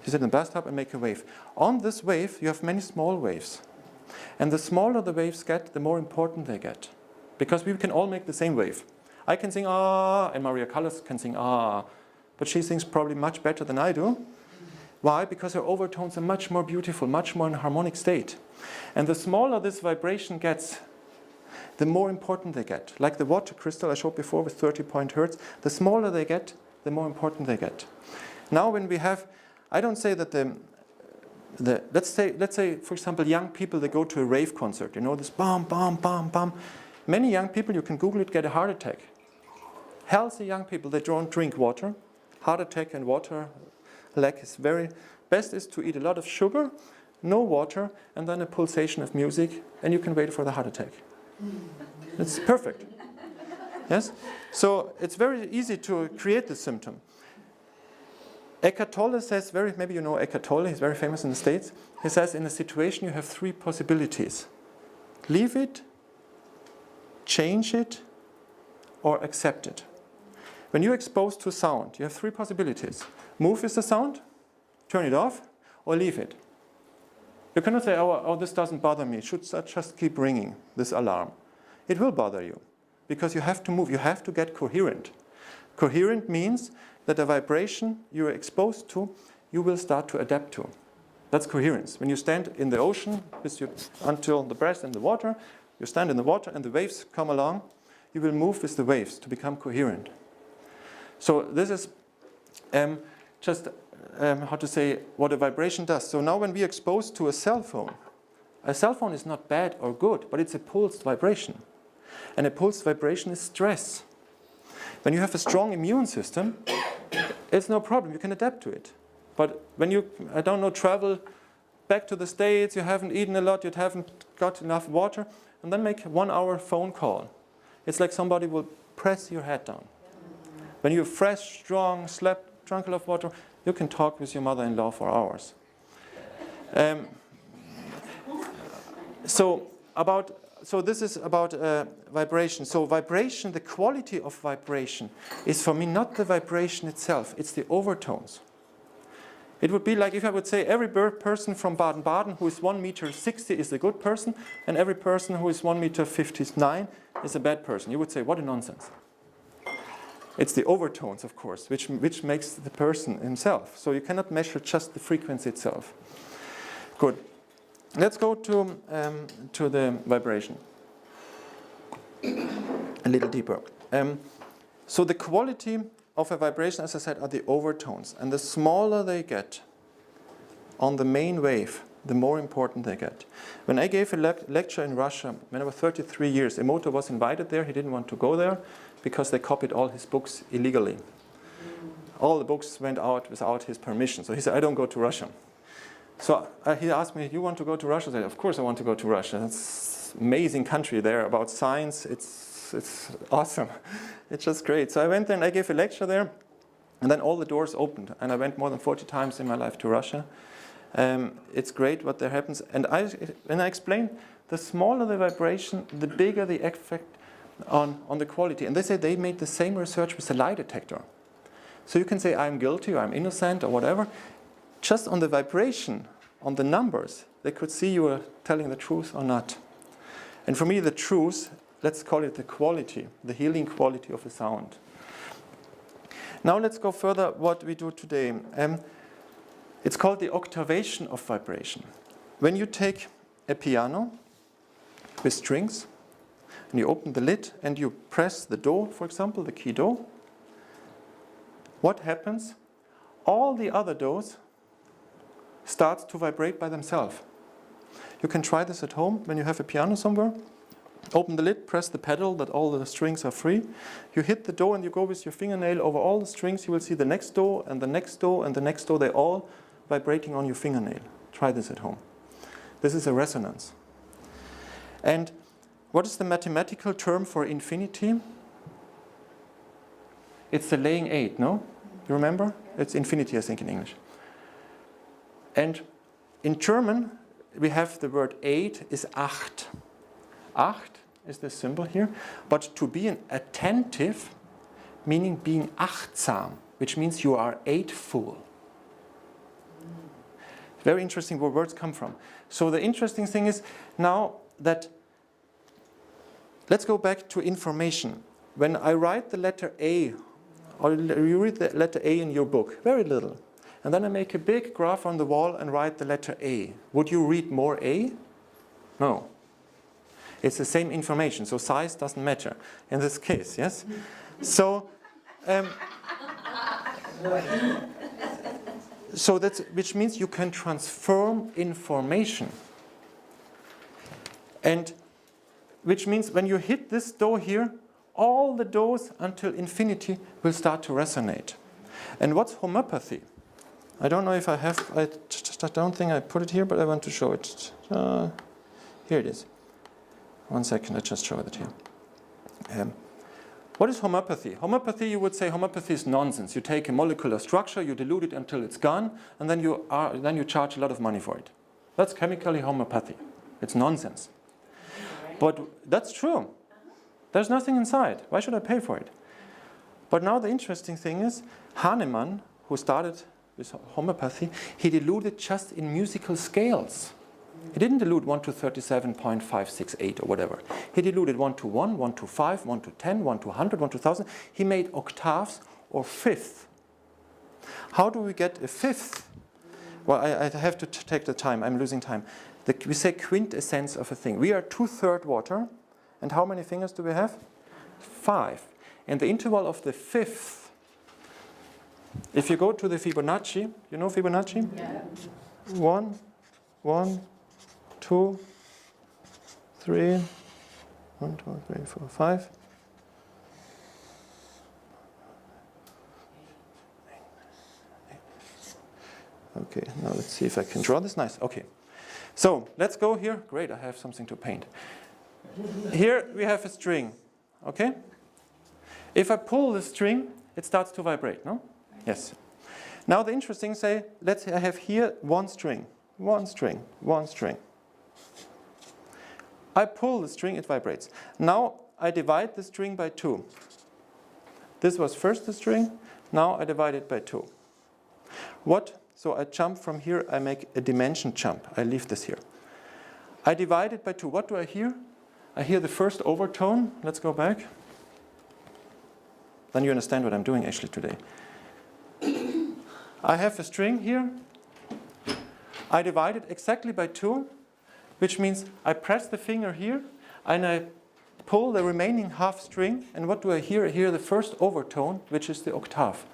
You sit in the bathtub and make a wave. On this wave, you have many small waves. And the smaller the waves get, the more important they get. Because we can all make the same wave. I can sing ah, and Maria Callas can sing ah, but she sings probably much better than I do. Why? Because her overtones are much more beautiful, much more in a harmonic state. And the smaller this vibration gets, the more important they get. Like the water crystal I showed before with 30 point hertz, the smaller they get, the more important they get. Now when we have, I don't say that let's say for example young people, they go to a rave concert, you know, this bam, bam, bam, bam. Many young people, you can Google it, get a heart attack. Healthy young people, they don't drink water. Heart attack and water lack is very, best is to eat a lot of sugar, no water, and then a pulsation of music, and you can wait for the heart attack. It's perfect. Yes? So it's very easy to create this symptom. Eckhart Tolle says, maybe you know Eckhart Tolle, he's very famous in the States. He says in a situation you have 3 possibilities. Leave it, change it, or accept it. When you're exposed to sound, you have 3 possibilities. Move with the sound, turn it off, or leave it. You cannot say, oh, this doesn't bother me. It should just keep ringing, this alarm. It will bother you, because you have to move. You have to get coherent. Coherent means that the vibration you're exposed to, you will start to adapt to. That's coherence. When you stand in the ocean until the breast in the water, you stand in the water and the waves come along, you will move with the waves to become coherent. So this is how to say what a vibration does. So now when we are exposed to a cell phone is not bad or good, but it's a pulsed vibration. And a pulsed vibration is stress. When you have a strong immune system, it's no problem, you can adapt to it. But when you, travel back to the States, you haven't eaten a lot, you haven't got enough water, and then make a 1-hour phone call. It's like somebody will press your head down. When you're fresh, strong, slept, drunk a lot of water, you can talk with your mother-in-law for hours. So this is about vibration. So vibration, the quality of vibration is for me not the vibration itself, it's the overtones. It would be like if I would say every person from Baden-Baden who is 1 meter 60 is a good person, and every person who is 1 meter 59 is a bad person. You would say, what a nonsense. It's the overtones, of course, which makes the person himself. So you cannot measure just the frequency itself. Good. Let's go to the vibration a little deeper. So the quality of a vibration, as I said, are the overtones. And the smaller they get on the main wave, the more important they get. When I gave a lecture in Russia, when I was 33 years, Emoto was invited there. He didn't want to go there because they copied all his books illegally. All the books went out without his permission. So he said, I don't go to Russia. So he asked me, you want to go to Russia? I said, of course I want to go to Russia. It's an amazing country there about science. It's awesome. It's just great. So I went there and I gave a lecture there. And then all the doors opened. And I went more than 40 times in my life to Russia. It's great what there happens. And when I explained, the smaller the vibration, the bigger the effect on the quality. And they say they made the same research with a lie detector. So you can say I'm guilty or I'm innocent or whatever. Just on the vibration, on the numbers, they could see you were telling the truth or not. And for me, the truth let's call it the quality, the healing quality of a sound. Now let's go further what we do today. It's called the octavation of vibration. When you take a piano with strings and you open the lid and you press the do, for example, the key do, what happens? All the other do's start to vibrate by themselves. You can try this at home when you have a piano somewhere. Open the lid, press the pedal that all the strings are free. You hit the do and you go with your fingernail over all the strings. You will see the next do and the next do and the next do. They're all vibrating on your fingernail. Try this at home. This is a resonance. And what is the mathematical term for infinity? It's the laying 8, no? You remember? It's infinity, I think, in English. And in German, we have the word 8 is acht. Acht is the symbol here. But to be an attentive, meaning being achtsam, which means you are eightful. Very interesting where words come from. So the interesting thing is now that, let's go back to information. When I write the letter A, or you read the letter A in your book, very little, and then I make a big graph on the wall and write the letter A, would you read more A? No. It's the same information, so size doesn't matter in this case, yes? So, so that's, which means you can transform information. And which means when you hit this do here, all the do's until infinity will start to resonate. And what's homeopathy? I don't know if I have, I don't think I put it here, but I want to show it. Here it is. 1 second, I just show it here. What is homeopathy? Homeopathy, you would say homeopathy is nonsense. You take a molecular structure, you dilute it until it's gone, and then you charge a lot of money for it. That's chemically homeopathy. It's nonsense. But that's true. There's nothing inside. Why should I pay for it? But now the interesting thing is, Hahnemann, who started with homeopathy, he diluted just in musical scales. He didn't dilute 1 to 37.568 or whatever. He diluted 1 to 1, 1 to 5, 1 to 10, 1 to 100, 1 to 1000. He made octaves or fifth. How do we get a fifth? Well, I have to take the time. I'm losing time. We say quintessence of a thing. We are 2/3 water. And how many fingers do we have? 5. In the interval of the fifth, if you go to the Fibonacci, you know Fibonacci? Yeah. 1, 1, 2, 3, 1, 2, 3, 4, 5. Okay, now let's see if I can draw this. Nice, okay. So let's go here. Great, I have something to paint. Here we have a string, okay? If I pull the string, it starts to vibrate, no? Yes. Now the interesting say, let's say I have here one string, one string, one string. I pull the string, it vibrates. Now I divide the string by 2. This was first the string, now I divide it by 2. What? So I jump from here, I make a dimension jump. I leave this here. I divide it by 2. What do I hear? I hear the first overtone. Let's go back. Then you understand what I'm doing actually today. I have a string here. I divide it exactly by 2, which means I press the finger here and I pull the remaining half string. And what do I hear? I hear the first overtone, which is the octave.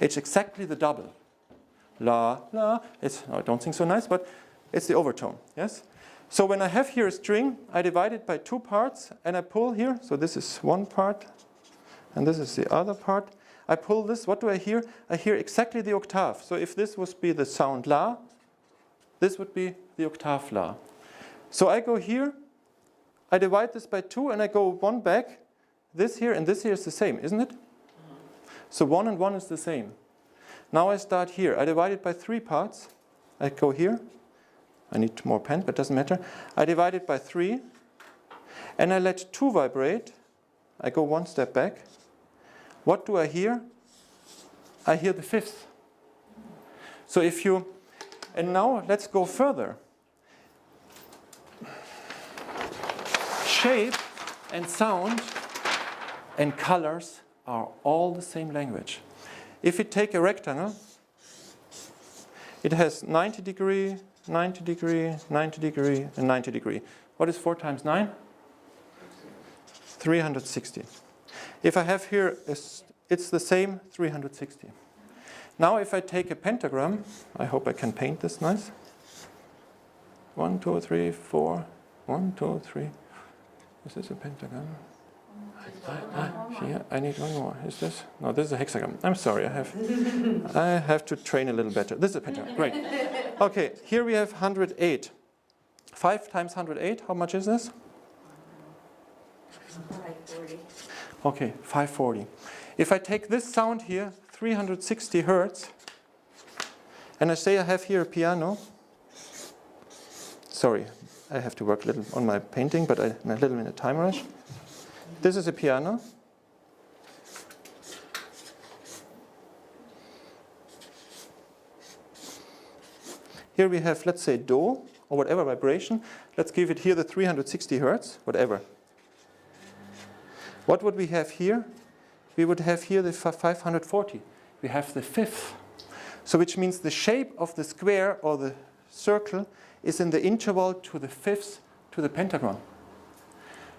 It's exactly the double. La, la. I don't think so nice, but it's the overtone. Yes? So when I have here a string, I divide it by 2 parts and I pull here. So this is one part and this is the other part. I pull this. What do I hear? I hear exactly the octave. So if this would be the sound La, this would be the octave La. So I go here, I divide this by 2 and I go 1 back. This here and this here is the same, isn't it? So 1 and 1 is the same. Now I start here. I divide it by 3 parts. I go here. I need more pen, but it doesn't matter. I divide it by 3 and I let 2 vibrate. I go 1 step back. What do I hear? I hear the fifth. So if you, and now let's go further. Shape and sound and colors are all the same language. If we take a rectangle, it has 90 degree, 90 degree, 90 degree, and 90 degree. What is 4 times 9? 360. If I have here, it's the same 360. Now if I take a pentagram, I hope I can paint this nice. 1, 2, 3, 4. 1, 2, 3. Is this a pentagram? Here, I need one more. Is this? No, this is a hexagon. I'm sorry, I have to train a little better. This is a pentagram. Great. Okay, here we have 108. 5 times 108, how much is this? 540. Okay, 540. If I take this sound here, 360 hertz, and I say I have here a piano. Sorry, I have to work a little on my painting, but I'm a little in a time rush. This is a piano. Here we have, let's say, Do, or whatever vibration. Let's give it here the 360 hertz, whatever. What would we have here? We would have here the 540. We have the fifth. So which means the shape of the square or the circle is in the interval to the fifth to the pentagram.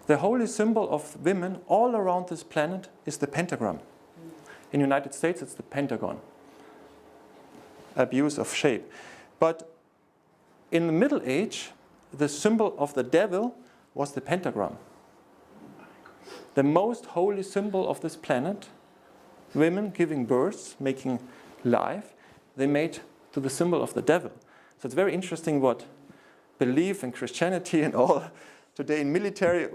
The holy symbol of women all around this planet is the pentagram. In the United States, it's the Pentagon. Abuse of shape. But in the Middle Age, the symbol of the devil was the pentagram. The most holy symbol of this planet, women giving birth, making life, they made to the symbol of the devil. So it's very interesting what belief in Christianity and all today in military,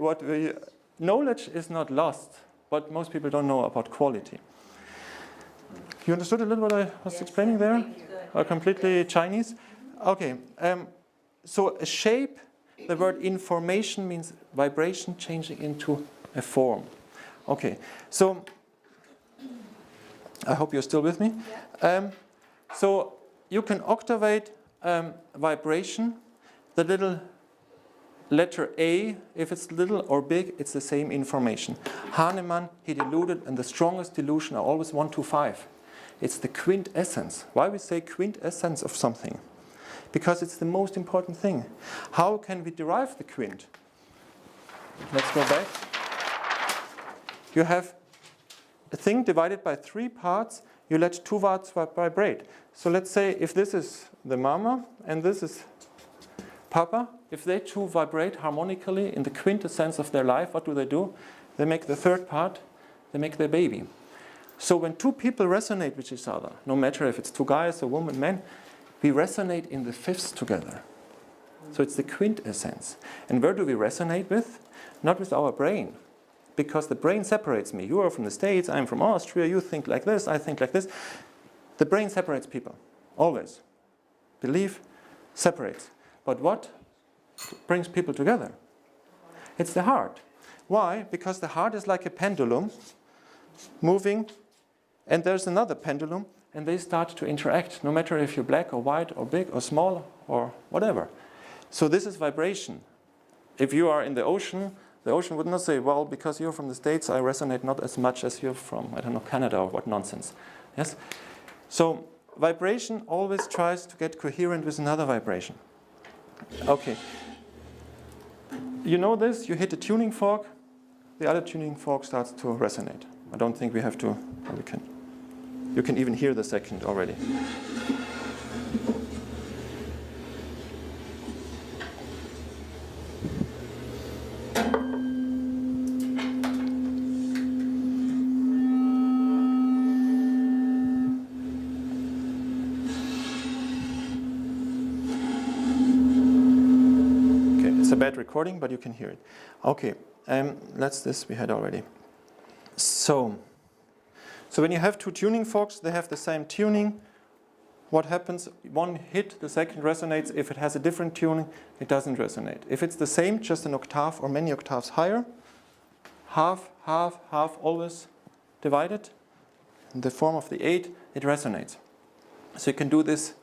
knowledge is not lost, but most people don't know about quality. You understood a little what I was explaining there? Or completely Chinese? Okay, so a shape, the word information means vibration changing into a form. Okay, so I hope you're still with me. So you can octavate vibration. The little letter A, if it's little or big, it's the same information. Hahnemann, he diluted, and the strongest dilution are always 1 to 5. It's the quintessence. Why we say quintessence of something? Because it's the most important thing. How can we derive the quint? Let's go back. You have a thing divided by 3 parts. You let 2 parts vibrate. So let's say if this is the mama and this is Papa, if they 2 vibrate harmonically in the quintessence of their life, what do? They make the 3rd part, they make their baby. So when 2 people resonate with each other, no matter if it's 2 guys or woman, men, we resonate in the fifths together. So it's the quintessence. And where do we resonate with? Not with our brain. Because the brain separates me. You are from the States, I'm from Austria, you think like this, I think like this. The brain separates people, always. Belief separates. But what brings people together? It's the heart. Why? Because the heart is like a pendulum moving, and there's another pendulum, and they start to interact, no matter if you're black or white or big or small or whatever. So this is vibration. If you are in the ocean would not say, well, because you're from the States, I resonate not as much as you're from, I don't know, Canada or what nonsense. Yes? So vibration always tries to get coherent with another vibration. Okay. You know this, you hit a tuning fork, the other tuning fork starts to resonate. I don't think we have to, you can even hear the second already. Bad recording, but you can hear it. Okay, this we had already. So when you have 2 tuning forks, they have the same tuning. What happens? One hit, the second resonates. If it has a different tuning, it doesn't resonate. If it's the same, just an octave or many octaves higher, half, half, half, always divided, in the form of the 8, it resonates. So you can do this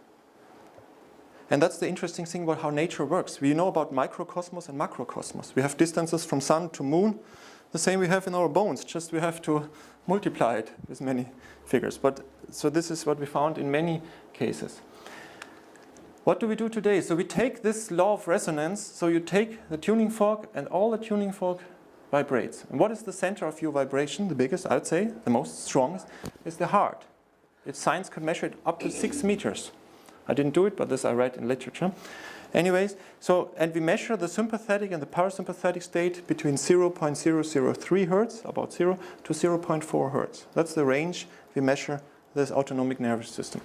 And that's the interesting thing about how nature works. We know about microcosmos and macrocosmos. We have distances from sun to moon, the same we have in our bones, just we have to multiply it with many figures. But so this is what we found in many cases. What do we do today? So we take this law of resonance, so you take the tuning fork and all the tuning fork vibrates. And what is the center of your vibration? The biggest, I'd say, the most strongest, is the heart. Science could measure it up to 6 meters. I didn't do it, but this I read in literature. Anyways, so, and we measure the sympathetic and the parasympathetic state between 0.003 hertz, about 0, to 0.4 hertz. That's the range we measure this autonomic nervous system.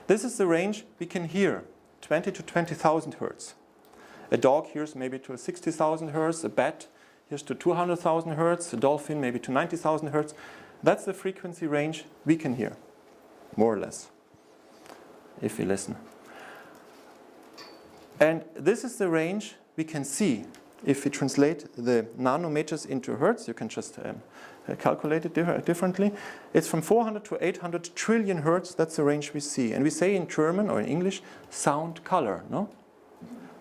This is the range we can hear, 20 to 20,000 hertz. A dog hears maybe to 60,000 hertz, a bat hears to 200,000 hertz, a dolphin maybe to 90,000 hertz. That's the frequency range we can hear, more or less, if we listen. And this is the range we can see. If we translate the nanometers into hertz, you can just calculate it differently. It's from 400 to 800 trillion hertz. That's the range we see. And we say in German or in English, sound, color, no?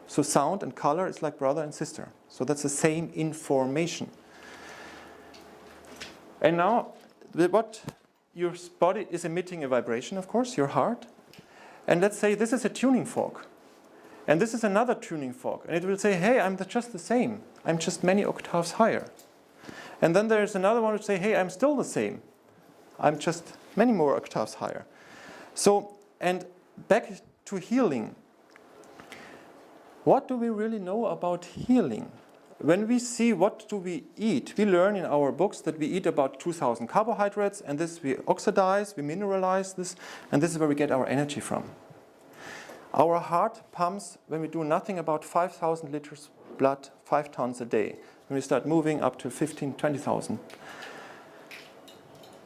So sound and color is like brother and sister. So that's the same information. And now, what your body is emitting a vibration, of course, your heart. And let's say this is a tuning fork. And this is another tuning fork. And it will say, hey, I'm just the same. I'm just many octaves higher. And then there's another one which will say, hey, I'm still the same. I'm just many more octaves higher. So, and back to healing. What do we really know about healing? When we see what do we eat, we learn in our books that we eat about 2,000 carbohydrates, and this we oxidize, we mineralize this, and this is where we get our energy from. Our heart pumps, when we do nothing, about 5,000 liters blood 5 tons a day. When we start moving, up to 15, 20,000.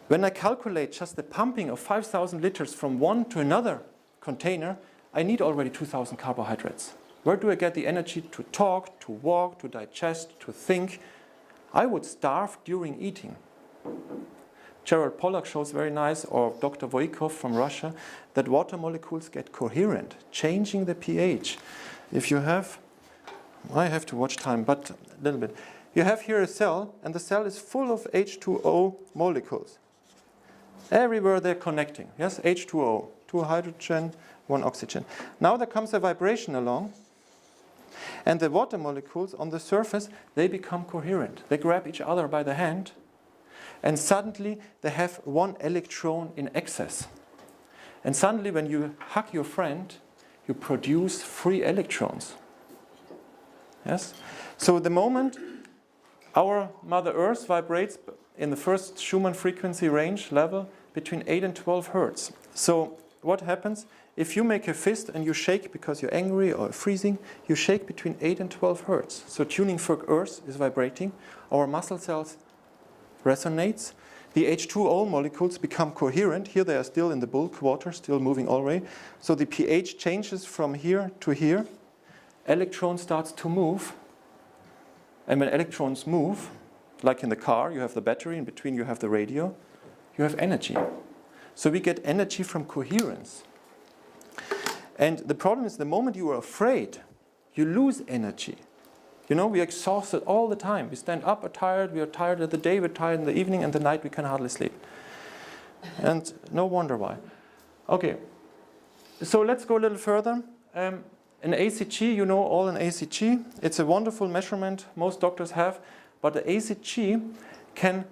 When I calculate just the pumping of 5,000 liters from one to another container, I need already 2,000 carbohydrates. Where do I get the energy to talk, to walk, to digest, to think? I would starve during eating. Gerald Pollack shows very nice, or Dr. Voikov from Russia, that water molecules get coherent, changing the pH. If you have, I have to watch time, but a little bit. You have here a cell, and the cell is full of H2O molecules. Everywhere they're connecting. Yes, H2O, 2 hydrogen, 1 oxygen. Now there comes a vibration along, and the water molecules on the surface, they become coherent. They grab each other by the hand, and suddenly they have 1 electron in excess. And suddenly when you hug your friend, you produce 3 electrons. Yes? So the moment our Mother Earth vibrates in the first Schumann frequency range level between 8 and 12 hertz. So what happens? If you make a fist and you shake because you're angry or freezing, you shake between 8 and 12 hertz. So tuning fork Earth is vibrating. Our muscle cells resonates. The H2O molecules become coherent. Here they are still in the bulk water, still moving all the way. So the pH changes from here to here. Electron starts to move. And when electrons move, like in the car, you have the battery, in between you have the radio, you have energy. So we get energy from coherence. And the problem is the moment you are afraid, you lose energy. You know, we are exhausted all the time. We stand up, are tired, we are tired of the day, we're tired in the evening, and the night we can hardly sleep. And no wonder why. Okay, so let's go a little further. An ACG, you know all an ACG. It's a wonderful measurement most doctors have, but the ACG can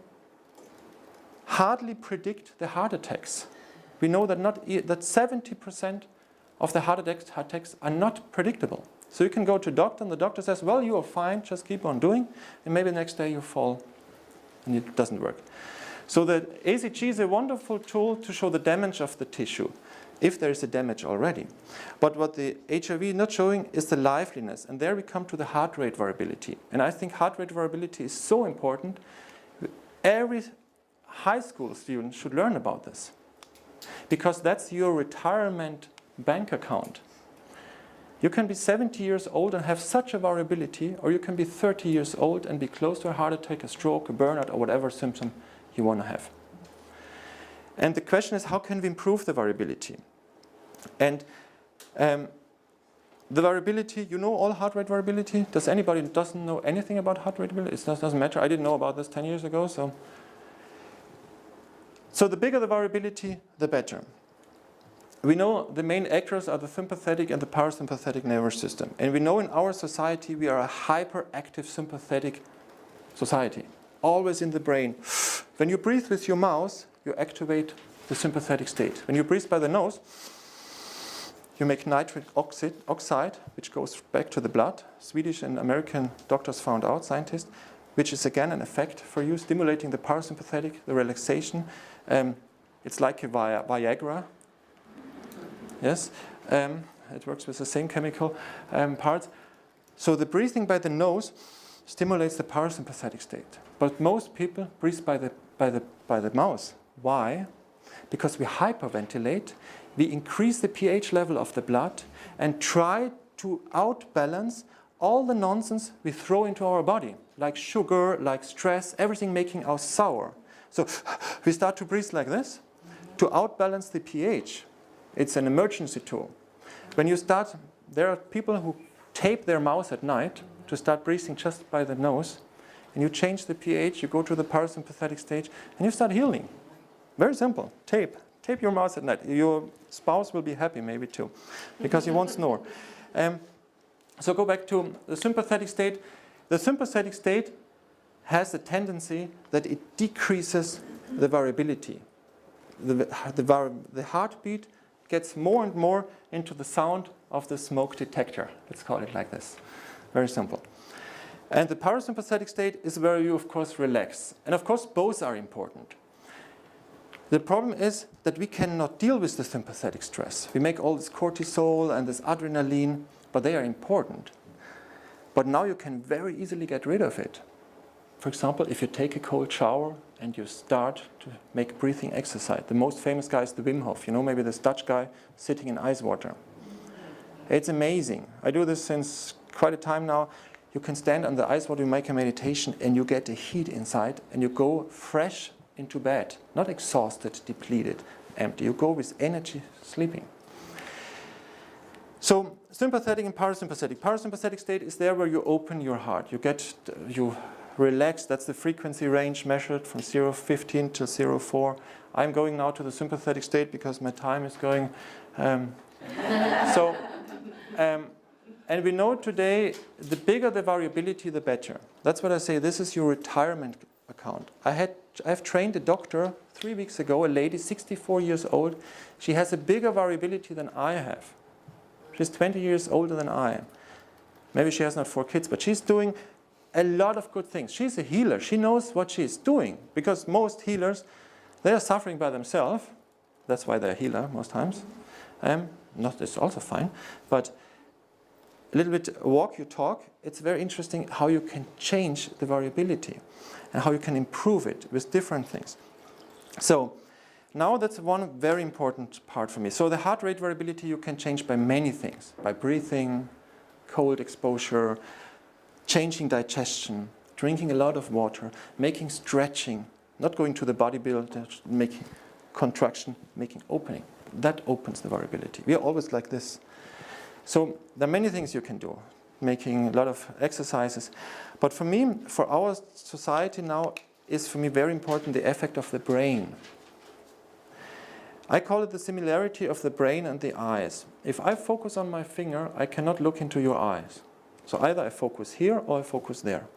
hardly predict the heart attacks. We know that that 70% of the heart attacks are not predictable. So you can go to a doctor and the doctor says, well, you are fine, just keep on doing, and maybe the next day you fall and it doesn't work. So the ACG is a wonderful tool to show the damage of the tissue, if there is a damage already. But what the HRV is not showing is the liveliness, and there we come to the heart rate variability. And I think heart rate variability is so important. Every high school student should learn about this, because that's your retirement bank account. You can be 70 years old and have such a variability, or you can be 30 years old and be close to a heart attack, a stroke, a burnout, or whatever symptom you want to have. And the question is, how can we improve the variability? And the variability, you know all heart rate variability? Does anybody who doesn't know anything about heart rate variability? It doesn't matter. I didn't know about this 10 years ago. So the bigger the variability, the better. We know the main actors are the sympathetic and the parasympathetic nervous system. And we know in our society we are a hyperactive sympathetic society. Always in the brain. When you breathe with your mouth, you activate the sympathetic state. When you breathe by the nose, you make nitric oxide, which goes back to the blood. Swedish and American doctors found out, scientists, which is again an effect for you, stimulating the parasympathetic, the relaxation. It's like a Viagra. Yes, it works with the same chemical parts. So the breathing by the nose stimulates the parasympathetic state. But most people breathe by the mouth. Why? Because we hyperventilate, we increase the pH level of the blood and try to outbalance all the nonsense we throw into our body, like sugar, like stress, everything making us sour. So we start to breathe like this to outbalance the pH. It's an emergency tool. When you start, there are people who tape their mouth at night to start breathing just by the nose, and you change the pH, you go to the parasympathetic stage, and you start healing. Very simple. Tape your mouth at night. Your spouse will be happy maybe too, because he won't snore. So go back to the sympathetic state. The sympathetic state has a tendency that it decreases the variability. The heartbeat gets more and more into the sound of the smoke detector. Let's call it like this. Very simple. And the parasympathetic state is where you, of course, relax. And of course, both are important. The problem is that we cannot deal with the sympathetic stress. We make all this cortisol and this adrenaline, but they are important. But now you can very easily get rid of it. For example, if you take a cold shower and you start to make breathing exercise. The most famous guy is the Wim Hof. You know, maybe this Dutch guy sitting in ice water. It's amazing. I do this since quite a time now. You can stand on the ice water, you make a meditation, and you get the heat inside, and you go fresh into bed. Not exhausted, depleted, empty. You go with energy, sleeping. So sympathetic and parasympathetic. Parasympathetic state is there where you open your heart. You relax. That's the frequency range measured from 0.15 to 0.4. I'm going now to the sympathetic state because my time is going. And we know today, the bigger the variability, the better. That's what I say. This is your retirement account. I've trained a doctor 3 weeks ago, a lady, 64 years old. She has a bigger variability than I have. She's 20 years older than I am. Maybe she has not 4 kids, but she's doing a lot of good things. She's a healer. She knows what she's doing, because most healers, they are suffering by themselves. That's why they're a healer most times. It's also fine, but a little bit walk, you talk. It's very interesting how you can change the variability and how you can improve it with different things. So now that's one very important part for me. So the heart rate variability you can change by many things. By breathing, cold exposure, changing digestion, drinking a lot of water, making stretching, not going to the bodybuilder, making contraction, making opening. That opens the variability. We are always like this. So there are many things you can do, making a lot of exercises. But for me, for our society now, is for me very important the effect of the brain. I call it the similarity of the brain and the eyes. If I focus on my finger, I cannot look into your eyes. So either I focus here or I focus there.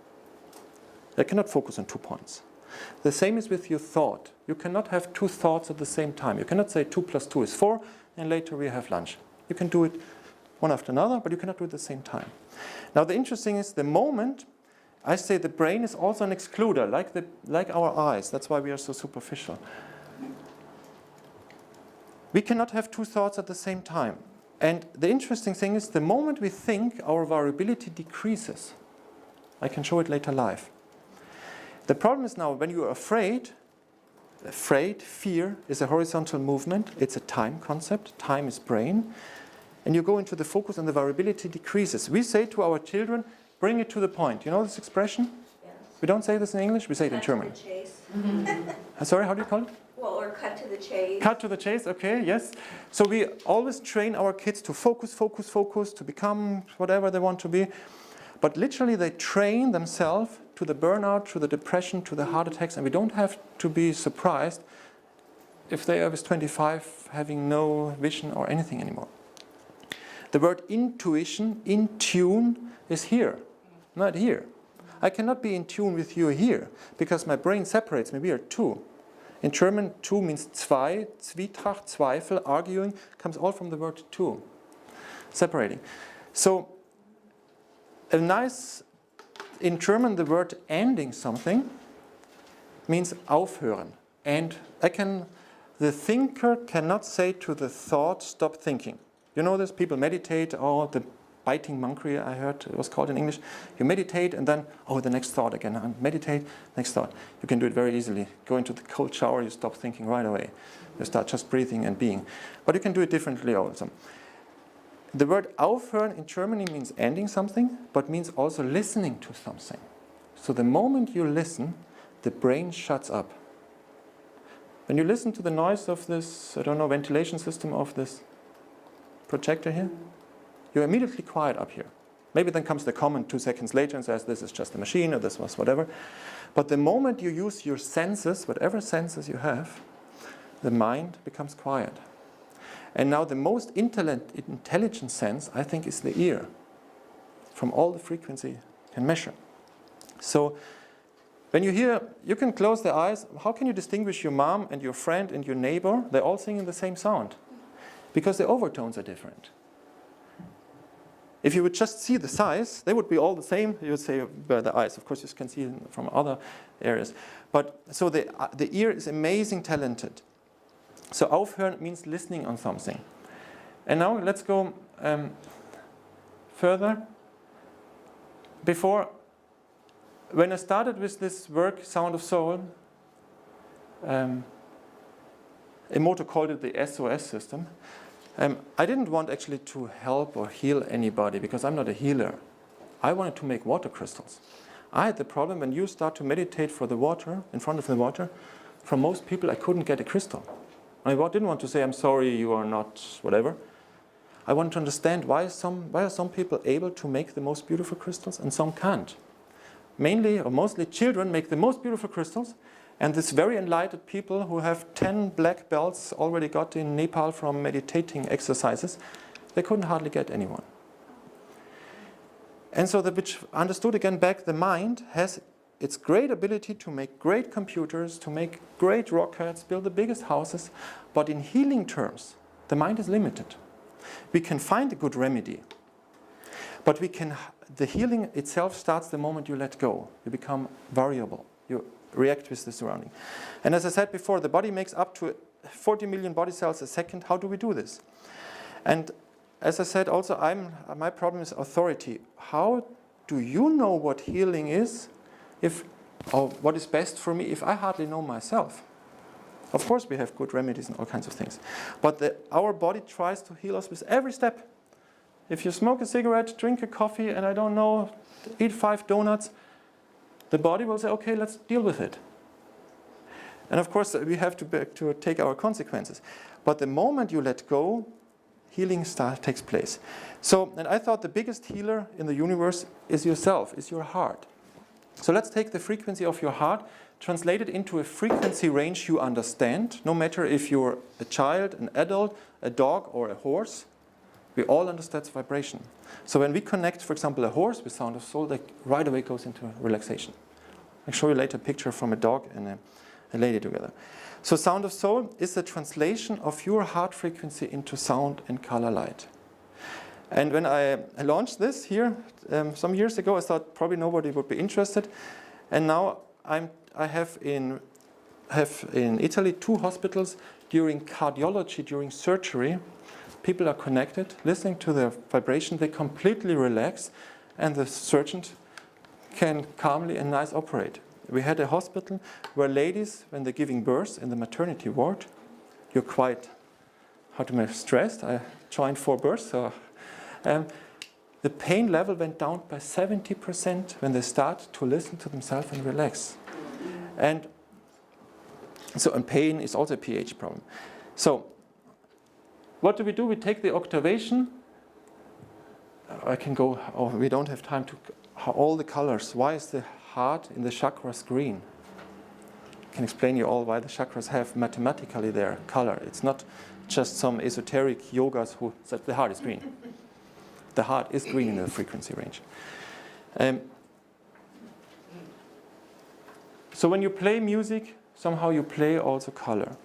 I cannot focus on 2 points. The same is with your thought. You cannot have 2 thoughts at the same time. You cannot say 2 + 2 is 4 and later we have lunch. You can do it one after another, but you cannot do it at the same time. Now the interesting is the moment I say the brain is also an excluder, like our eyes. That's why we are so superficial. We cannot have 2 thoughts at the same time. And the interesting thing is the moment we think, our variability decreases. I can show it later live. The problem is now when you are afraid, fear is a horizontal movement. It's a time concept. Time is brain. And you go into the focus and the variability decreases. We say to our children, bring it to the point. You know this expression? Yes. We don't say this in English, we say it in German. Chase. Sorry, how do you call it? Well, or cut to the chase. Cut to the chase, okay, yes. So we always train our kids to focus, focus, focus, to become whatever they want to be. But literally they train themselves to the burnout, to the depression, to the heart attacks, and we don't have to be surprised if they are with 25 having no vision or anything anymore. The word intuition, in tune, is here, not here. I cannot be in tune with you here, because my brain separates me. We are two. In German, two means zwei, Zwietracht, Zweifel, arguing, comes all from the word two, separating. So, in German, the word ending something means aufhören. And the thinker cannot say to the thought, stop thinking. You know this? People meditate, the biting monkey, I heard it was called in English. You meditate and then, the next thought again. And meditate, next thought. You can do it very easily. Go into the cold shower, you stop thinking right away. You start just breathing and being. But you can do it differently also. The word aufhören in Germany means ending something, but means also listening to something. So the moment you listen, the brain shuts up. When you listen to the noise of this, ventilation system of this projector here, you're immediately quiet up here. Maybe then comes the comment 2 seconds later and says this is just a machine or this was whatever. But the moment you use your senses, whatever senses you have, the mind becomes quiet. And now the most intelligent sense, I think, is the ear. From all the frequency you can measure. So when you hear, you can close the eyes. How can you distinguish your mom and your friend and your neighbor? They're all singing the same sound. Because the overtones are different. If you would just see the size, they would be all the same. You would say by the eyes. Of course, you can see from other areas. But so the ear is amazing talented. So aufhören means listening on something. And now let's go further. When I started with this work, Sound of Soul, Emoto called it the SOS system. I didn't want actually to help or heal anybody because I'm not a healer. I wanted to make water crystals. I had the problem when you start to meditate for the water, in front of the water, from most people I couldn't get a crystal. I didn't want to say, I'm sorry, you are not whatever. I wanted to understand why are some people able to make the most beautiful crystals and some can't. Mainly or mostly children make the most beautiful crystals, and these very enlightened people who have 10 black belts already got in Nepal from meditating exercises, they couldn't hardly get anyone. And so which understood again back, the mind has its great ability to make great computers, to make great rockets, build the biggest houses, but in healing terms, the mind is limited. We can find a good remedy, but the healing itself starts the moment you let go. You become variable. You react with the surrounding. And as I said before, the body makes up to 40 million body cells a second. How do we do this? And as I said also, my problem is authority. How do you know what healing is? Or what is best for me if I hardly know myself? Of course we have good remedies and all kinds of things. But our body tries to heal us with every step. If you smoke a cigarette, drink a coffee, and I don't know, eat 5 donuts, the body will say, okay, let's deal with it. And of course we have to take our consequences. But the moment you let go, healing takes place. So, and I thought the biggest healer in the universe is yourself, is your heart. So let's take the frequency of your heart, translate it into a frequency range you understand, no matter if you're a child, an adult, a dog, or a horse. We all understand vibration. So when we connect, for example, a horse with Sound of Soul, that right away goes into relaxation. I'll show you later a picture from a dog and a lady together. So Sound of Soul is the translation of your heart frequency into sound and color light. And when I launched this here some years ago, I thought probably nobody would be interested. And now I have in Italy 2 hospitals during cardiology, during surgery. People are connected, listening to the vibration, they completely relax, and the surgeon can calmly and nice operate. We had a hospital where ladies, when they're giving birth in the maternity ward, you're quite, stressed. I joined 4 births, so the pain level went down by 70% when they start to listen to themselves and relax. And So, and pain is also a pH problem. So, what do? We take the octavation. I can go, oh, we don't have time to, all the colors. Why is the heart in the chakras green? I can explain you all why the chakras have mathematically their color. It's not just some esoteric yogas who said the heart is green. The heart is green in the frequency range. So when you play music, somehow you play also color.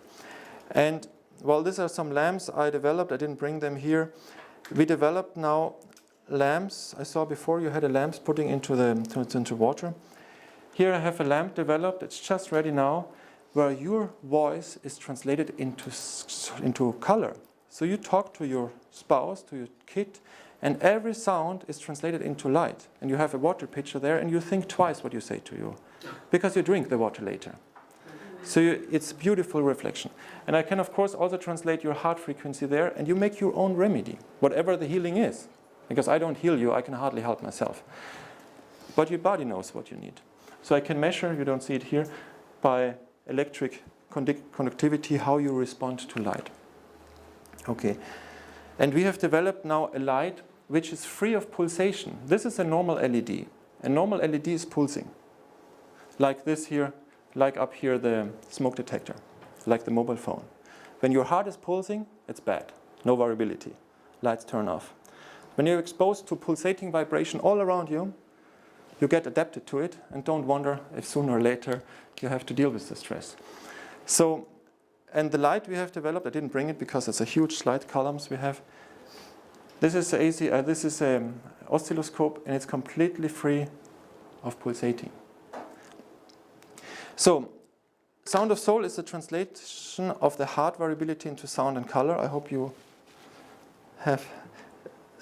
And well, these are some lamps I developed. I didn't bring them here. We developed now lamps. I saw before you had a lamp putting into water. Here I have a lamp developed. It's just ready now, where your voice is translated into color. So you talk to your spouse, to your kid, and every sound is translated into light. And you have a water pitcher there, and you think twice what you say to you, because you drink the water later. So it's beautiful reflection. And I can, of course, also translate your heart frequency there, and you make your own remedy, whatever the healing is. Because I don't heal you, I can hardly help myself. But your body knows what you need. So I can measure, you don't see it here, by electric conductivity, how you respond to light. Okay. And we have developed now a light which is free of pulsation. This is a normal LED. A normal LED is pulsing. Like this here, like up here the smoke detector, like the mobile phone. When your heart is pulsing, it's bad. No variability. Lights turn off. When you're exposed to pulsating vibration all around you, you get adapted to it and don't wonder if sooner or later you have to deal with the stress. So, and the light we have developed, I didn't bring it because it's a huge light columns we have. This is an oscilloscope, and it's completely free of pulsating. So, Sound of Soul is the translation of the heart variability into sound and color. I hope you have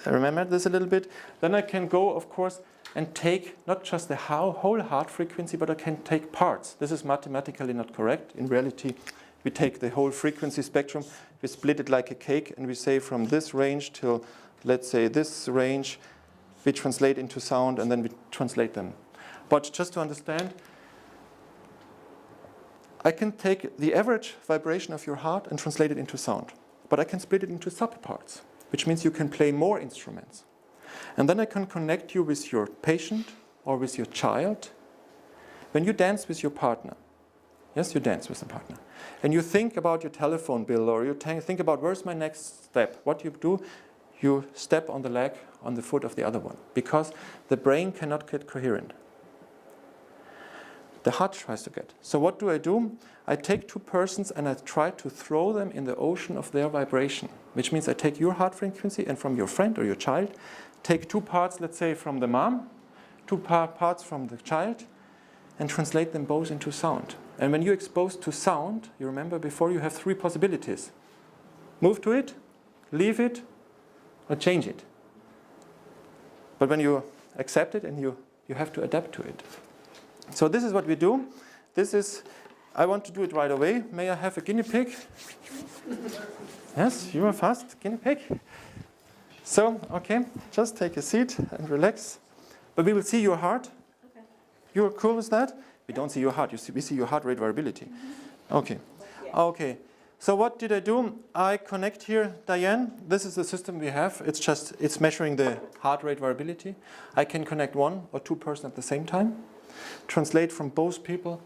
remembered this a little bit. Then I can go, of course, and take not just the whole heart frequency, but I can take parts. This is mathematically not correct. In reality, we take the whole frequency spectrum, we split it like a cake, and we say from this range till, let's say, this range, we translate into sound, and then we translate them. But just to understand, I can take the average vibration of your heart and translate it into sound. But I can split it into subparts, which means you can play more instruments. And then I can connect you with your patient or with your child. When you dance with your partner, yes, you dance with a partner, and you think about your telephone bill, or you think about where's my next step, what you do, you step on the leg, on the foot of the other one, because the brain cannot get coherent. The heart tries to get. So what do? I take two persons and I try to throw them in the ocean of their vibration, which means I take your heart frequency and from your friend or your child, take two parts, let's say, from the mom, two parts from the child, and translate them both into sound. And when you're exposed to sound, you remember before you have three possibilities. Move to it, leave it, or change it. But when you accept it, and you have to adapt to it. So this is what we do. I want to do it right away. May I have a guinea pig? Yes, you are fast, guinea pig. So, okay, just take a seat and relax. But we will see your heart. Okay. You're cool with that? We don't see your heart. We see your heart rate variability. Mm-hmm. Okay. Yeah. Okay. So what did I do? I connect here, Diane. This is the system we have. It's measuring the heart rate variability. I can connect one or two persons at the same time. Translate from both people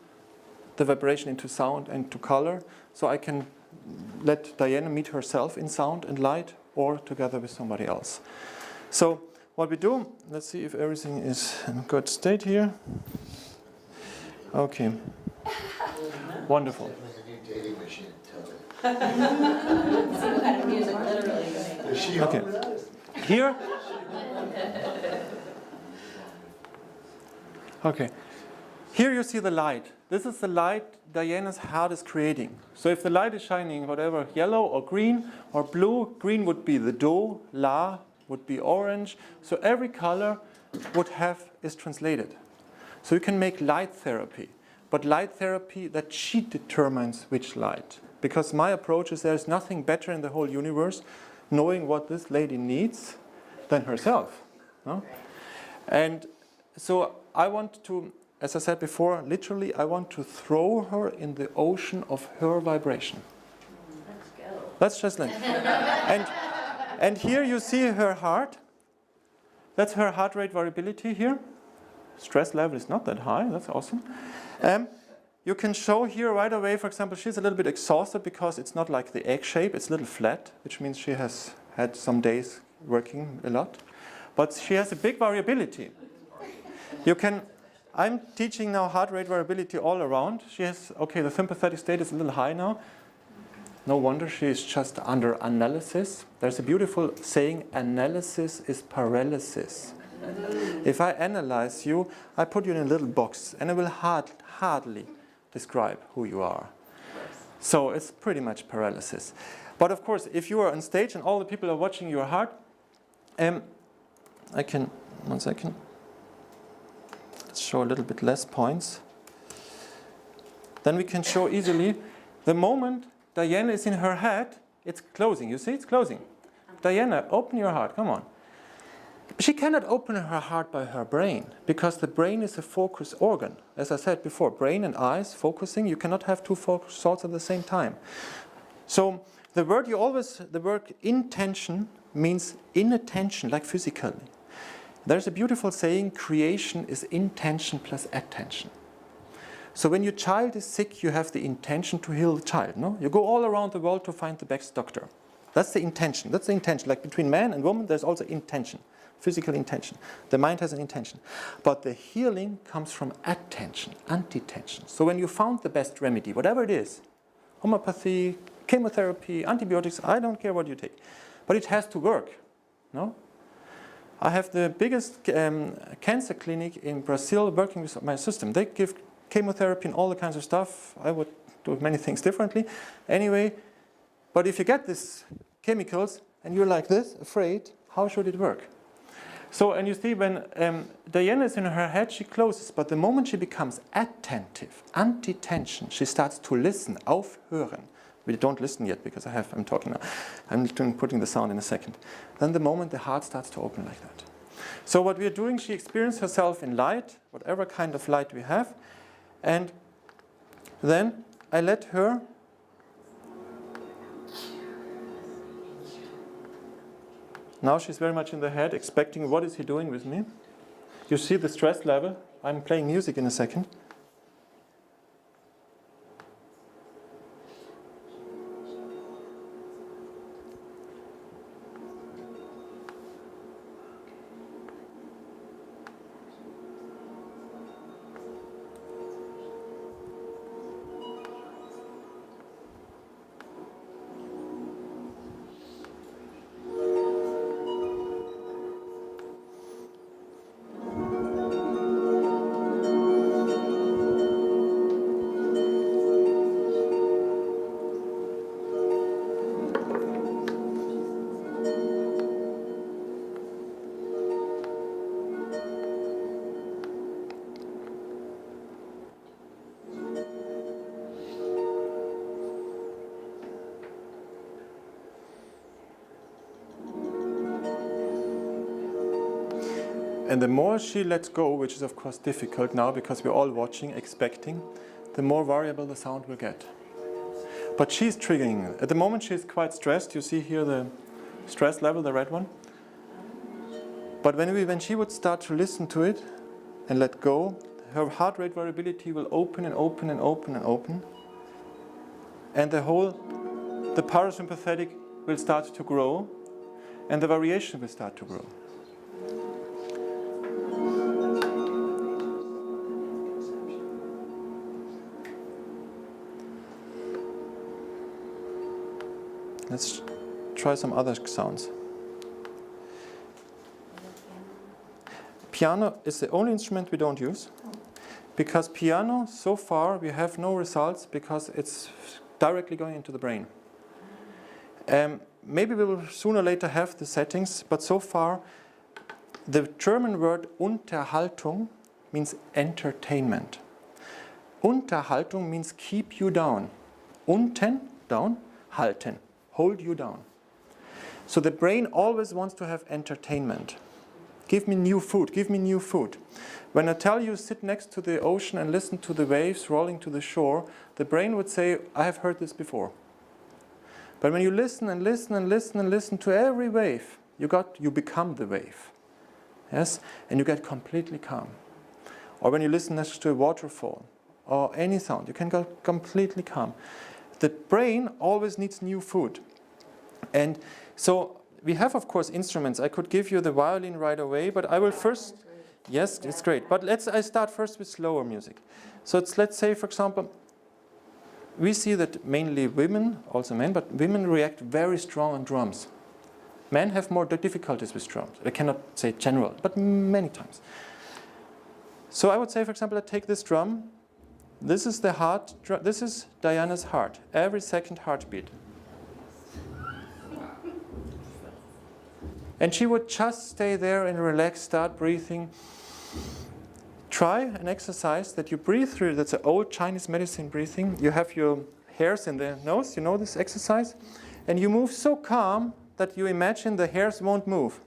the vibration into sound and to color. So I can let Diana meet herself in sound and light, or together with somebody else. So what we do, let's see if everything is in good state here. Okay. Wonderful. Okay. Here. Okay. Here you see the light. This is the light Diana's heart is creating. So if the light is shining, whatever, yellow or green or blue, green would be the do, la would be orange. So every color is translated. So you can make light therapy. But light therapy that she determines which light. Because my approach is there's nothing better in the whole universe knowing what this lady needs than herself. No? And so I want to as I said before, literally I want to throw her in the ocean of her vibration. Let's go. Let's just let. And here you see her heart. That's her heart rate variability here. Stress level is not that high. That's awesome. You can show here right away, for example, she's a little bit exhausted because it's not like the egg shape. It's a little flat, which means she has had some days working a lot. But she has a big variability. I'm teaching now heart rate variability all around. She has, okay, the sympathetic state is a little high now. No wonder she is just under analysis. There's a beautiful saying, analysis is paralysis. If I analyze you, I put you in a little box and I will hardly describe who you are. So it's pretty much paralysis. But of course, if you are on stage and all the people are watching your heart, I can, 1 second, let's show a little bit less points. Then we can show easily the moment Diana is in her head, it's closing. You see, it's closing. Diana, open your heart, come on. She cannot open her heart by her brain because the brain is a focus organ. As I said before, brain and eyes focusing, you cannot have two focus thoughts at the same time. So the word intention means inattention, like physically. There's a beautiful saying, creation is intention plus attention. So when your child is sick, you have the intention to heal the child, no? You go all around the world to find the best doctor. That's the intention. That's the intention. Like between man and woman, there's also intention, physical intention. The mind has an intention. But the healing comes from attention, anti-tension. So when you found the best remedy, whatever it is, homeopathy, chemotherapy, antibiotics, I don't care what you take. But it has to work, no? I have the biggest cancer clinic in Brazil working with my system. They give chemotherapy and all the kinds of stuff. I would do many things differently. Anyway, but if you get these chemicals and you're like this, afraid, how should it work? So, and you see when Diana is in her head, she closes. But the moment she becomes attentive, anti-tension, she starts to listen, aufhören. We don't listen yet because I'm talking now. I'm putting the sound in a second. Then the moment the heart starts to open like that. So what we're doing, she experiences herself in light, whatever kind of light we have. And then I let her now she's very much in the head, expecting what is he doing with me. You see the stress level. I'm playing music in a second. And the more she lets go, which is of course difficult now because we're all watching, expecting, the more variable the sound will get. But she's triggering it. At the moment she's quite stressed. You see here the stress level, the red one. But when she would start to listen to it and let go, her heart rate variability will open and open and open and open. And the parasympathetic will start to grow and the variation will start to grow. Let's try some other sounds. Piano is the only instrument we don't use. Because piano, so far, we have no results because it's directly going into the brain. Maybe we will sooner or later have the settings, but so far, the German word Unterhaltung means entertainment. Unterhaltung means keep you down. Unten, down, halten. Hold you down. So the brain always wants to have entertainment. give me new food, give me new food. When I tell you sit next to the ocean and listen to the waves rolling to the shore, the brain would say, I have heard this before. But when you listen and listen and listen and listen to every wave, you become the wave. Yes? And you get completely calm. Or when you listen next to a waterfall or any sound, you can get completely calm. The brain always needs new food. And so we have, of course, instruments. I could give you the violin right away, but I will first... Yes, it's great. But I start first with slower music. So let's say, for example, we see that mainly women, also men, but women react very strong on drums. Men have more difficulties with drums. I cannot say general, but many times. So I would say, for example, I take this drum. This is the heart. This is Diana's heart. Every second heartbeat. And she would just stay there and relax, start breathing. Try an exercise that you breathe through. That's an old Chinese medicine breathing. You have your hairs in the nose. You know this exercise? And you move so calm that you imagine the hairs won't move.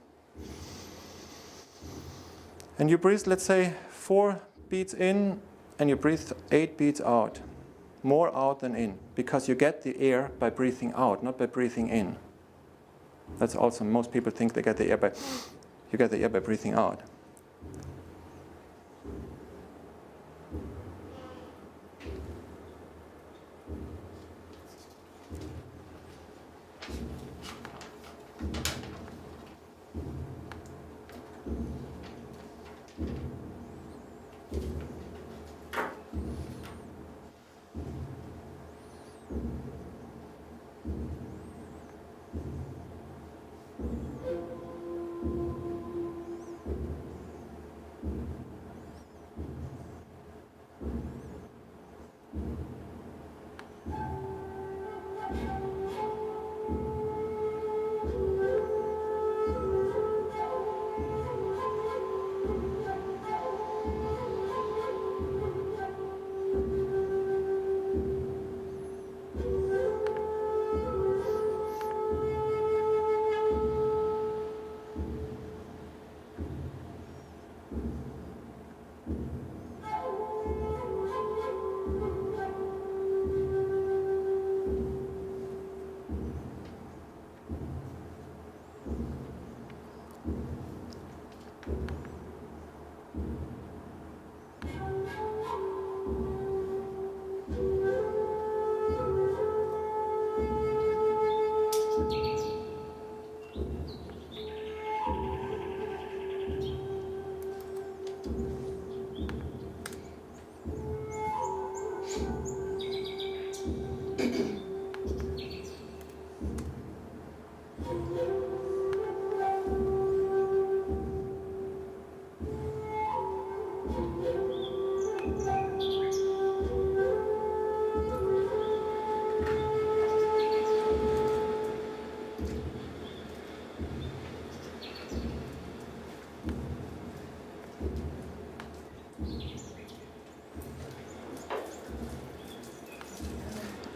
And you breathe, let's say, 4 beats in, and you breathe 8 beats out. More out than in, because you get the air by breathing out, not by breathing in. That's also, most people think they get the air by, you get the air by breathing out.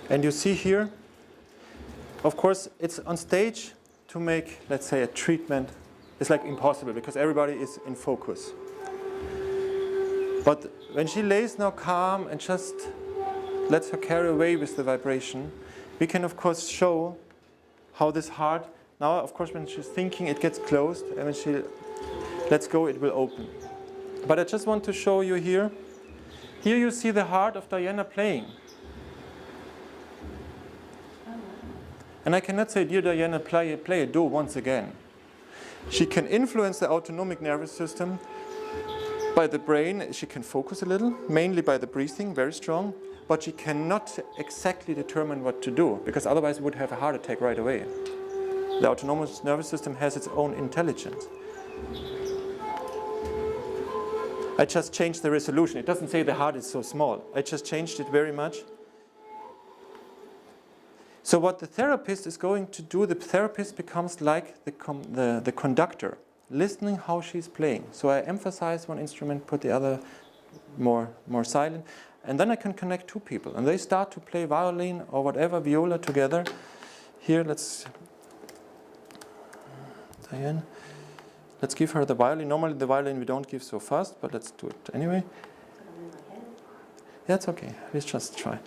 And you see here, of course, it's on stage to make, let's say, a treatment. It's like impossible because everybody is in focus. But when she lays now calm and just lets her carry away with the vibration, we can, of course, show how this heart, now, of course, when she's thinking, it gets closed, and when she lets go, it will open. But I just want to show you here. Here you see the heart of Diana playing. And I cannot say, dear Diana, play a do once again. She can influence the autonomic nervous system by the brain. She can focus a little, mainly by the breathing, very strong. But she cannot exactly determine what to do, because otherwise it would have a heart attack right away. The autonomous nervous system has its own intelligence. I just changed the resolution. It doesn't say the heart is so small. I just changed it very much. So what the therapist is going to do, the therapist becomes like the conductor, listening how she's playing. So I emphasize one instrument, put the other more silent, and then I can connect two people. And they start to play violin or whatever, viola together. Here, let's, Diane, let's give her the violin. Normally the violin we don't give so fast, but let's do it anyway. Yeah, it's okay. Let's just try.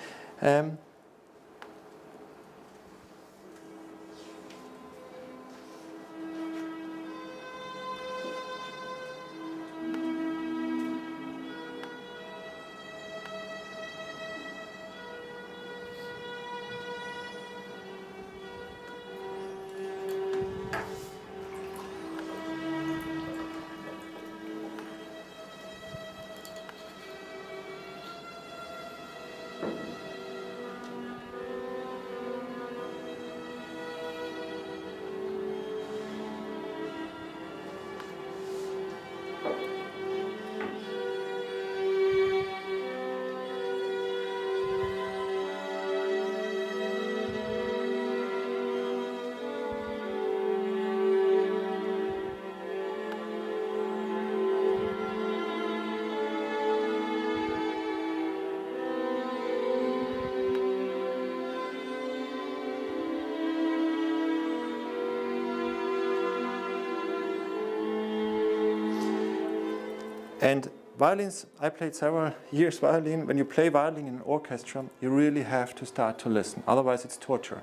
And violins, I played several years violin. When you play violin in an orchestra, you really have to start to listen. Otherwise, it's torture.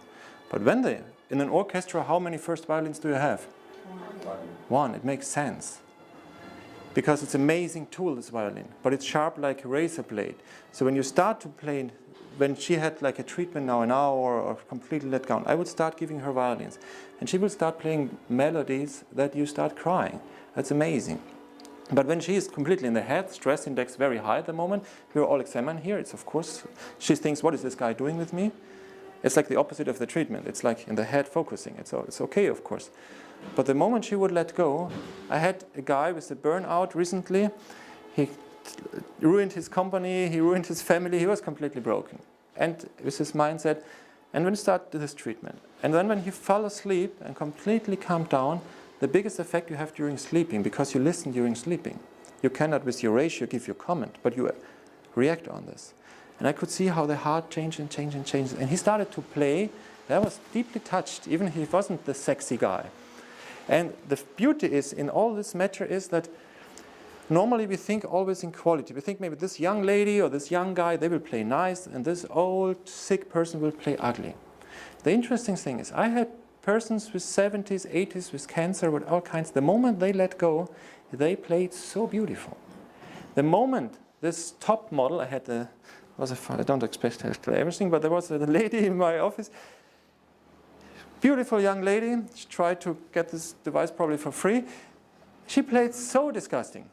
But in an orchestra, how many first violins do you have? One. It makes sense. Because it's an amazing tool, this violin. But it's sharp like a razor blade. So when you start to play, when she had like a treatment now an hour or completely let down, I would start giving her violins. And she will start playing melodies that you start crying. That's amazing. But when she is completely in the head, stress index very high at the moment, we're all examined here. It's of course, she thinks, what is this guy doing with me? It's like the opposite of the treatment. It's like in the head focusing. It's okay, of course. But the moment she would let go, I had a guy with a burnout recently. He ruined his company, he ruined his family, he was completely broken. And with his mindset, and when he started this treatment, and then when he fell asleep and completely calmed down, the biggest effect you have during sleeping, because you listen during sleeping. You cannot, with your ratio, give your comment, but you react on this. And I could see how the heart changed and changed and changed. And he started to play. I was deeply touched, even if he wasn't the sexy guy. And the beauty is, in all this matter, is that normally we think always in quality. We think maybe this young lady or this young guy, they will play nice, and this old, sick person will play ugly. The interesting thing is, I had persons with 70s, 80s, with cancer, with all kinds, the moment they let go, they played so beautiful. The moment this top model, I don't expect to play everything, but there was a lady in my office, beautiful young lady, she tried to get this device probably for free. She played so disgusting.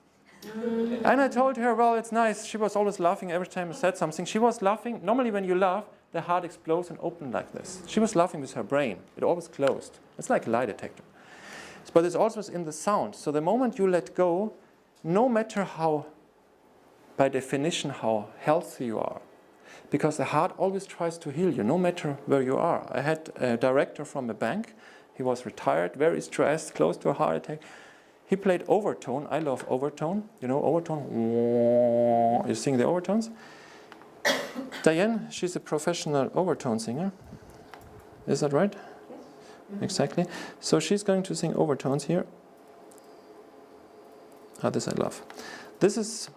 And I told her, well, it's nice. She was always laughing every time I said something. She was laughing. Normally when you laugh, the heart explodes and opens like this. She was laughing with her brain. It always closed. It's like a lie detector. But it's also in the sound. So the moment you let go, no matter how, by definition, how healthy you are, because the heart always tries to heal you, no matter where you are. I had a director from a bank. He was retired, very stressed, close to a heart attack. He played overtone. I love overtone. You know overtone? You sing the overtones? Diane, she's a professional overtone singer. Is that right? Yes. Exactly. So she's going to sing overtones here. This I love. This is,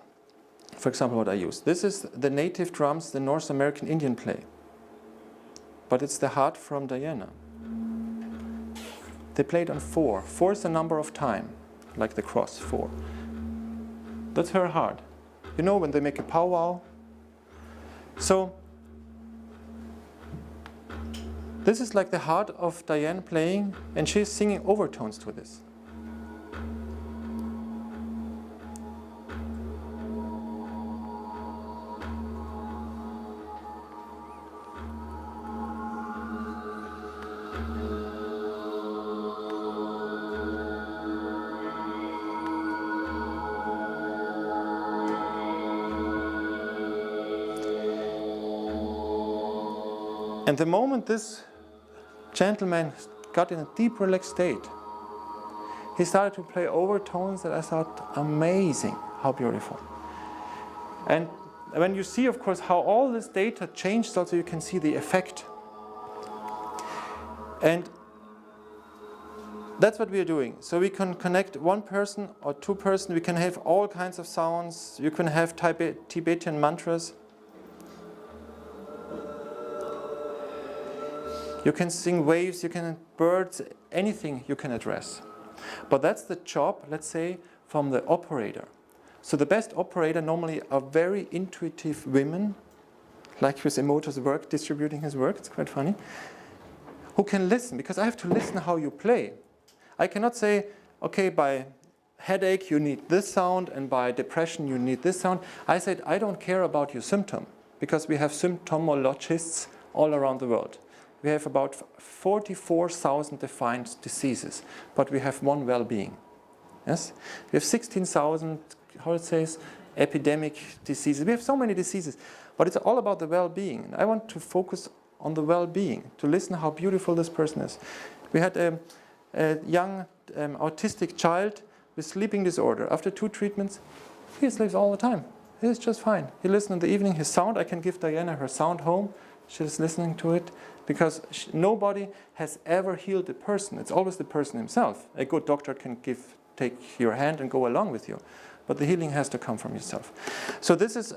for example, what I use. This is the native drums the North American Indian play. But it's the heart from Diana. They played on 4. 4 is the number of time, like the cross, 4. That's her heart. You know when they make a powwow? So, this is like the heart of Diane playing, and she's singing overtones to this. And the moment this gentleman got in a deep relaxed state, he started to play overtones that I thought, amazing, how beautiful. And when you see, of course, how all this data changed, also you can see the effect. And that's what we are doing. So we can connect one person or two persons. We can have all kinds of sounds. You can have Tibetan mantras. You can sing waves, you can birds, anything you can address. But that's the job, let's say, from the operator. So the best operator normally are very intuitive women, like with Emoto's work, distributing his work, it's quite funny, who can listen, because I have to listen how you play. I cannot say, okay, by headache you need this sound, and by depression you need this sound. I said, I don't care about your symptom, because we have symptomologists all around the world. We have about 44,000 defined diseases, but we have one well-being. Yes? We have 16,000, how it says, epidemic diseases. We have so many diseases, but it's all about the well-being. I want to focus on the well-being, to listen how beautiful this person is. We had a young autistic child with sleeping disorder. After 2 treatments, he sleeps all the time. He's just fine. He listens in the evening, his sound. I can give Diana her sound home. She's listening to it, because nobody has ever healed a person. It's always the person himself. A good doctor can take your hand and go along with you, but the healing has to come from yourself. So this is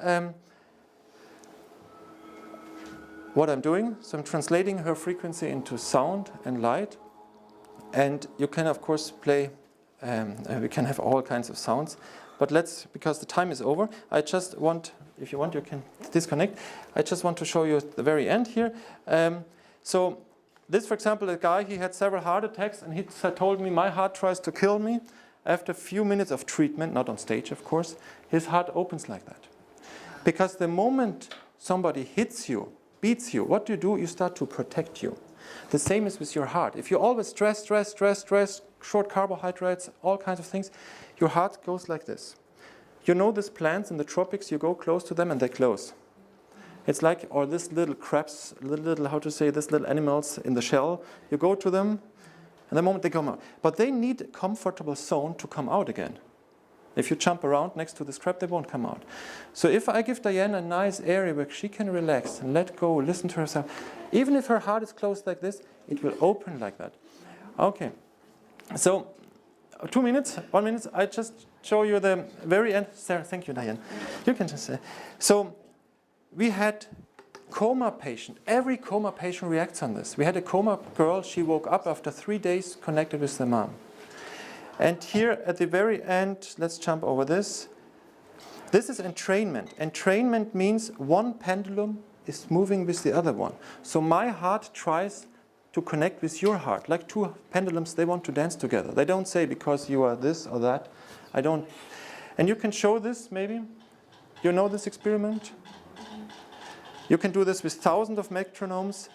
what I'm doing. So I'm translating her frequency into sound and light, and you can of course play. We can have all kinds of sounds, but because the time is over, I just want, if you want, you can disconnect. I just want to show you at the very end here. So this, for example, a guy, he had several heart attacks, and he told me, my heart tries to kill me. After a few minutes of treatment, not on stage, of course, his heart opens like that. Because the moment somebody hits you, beats you, what do? You start to protect you. The same is with your heart. If you always stress, short carbohydrates, all kinds of things, your heart goes like this. You know these plants in the tropics, you go close to them and they close. It's like, or this little crabs, these little animals in the shell, you go to them, and the moment they come out. But they need a comfortable zone to come out again. If you jump around next to this crab, they won't come out. So if I give Diana a nice area where she can relax and let go, listen to herself, even if her heart is closed like this, it will open like that. Okay. So 2 minutes, 1 minute, I just show you the very end. Sarah, thank you, Diane. You can just say. So we had coma patient. Every coma patient reacts on this. We had a coma girl. She woke up after 3 days connected with the mom. And here at the very end, let's jump over this. This is entrainment. Entrainment means one pendulum is moving with the other one. So my heart tries to connect with your heart. Like 2 pendulums, they want to dance together. They don't say because you are this or that. I don't. And you can show this maybe. You know this experiment? You can do this with thousands of metronomes.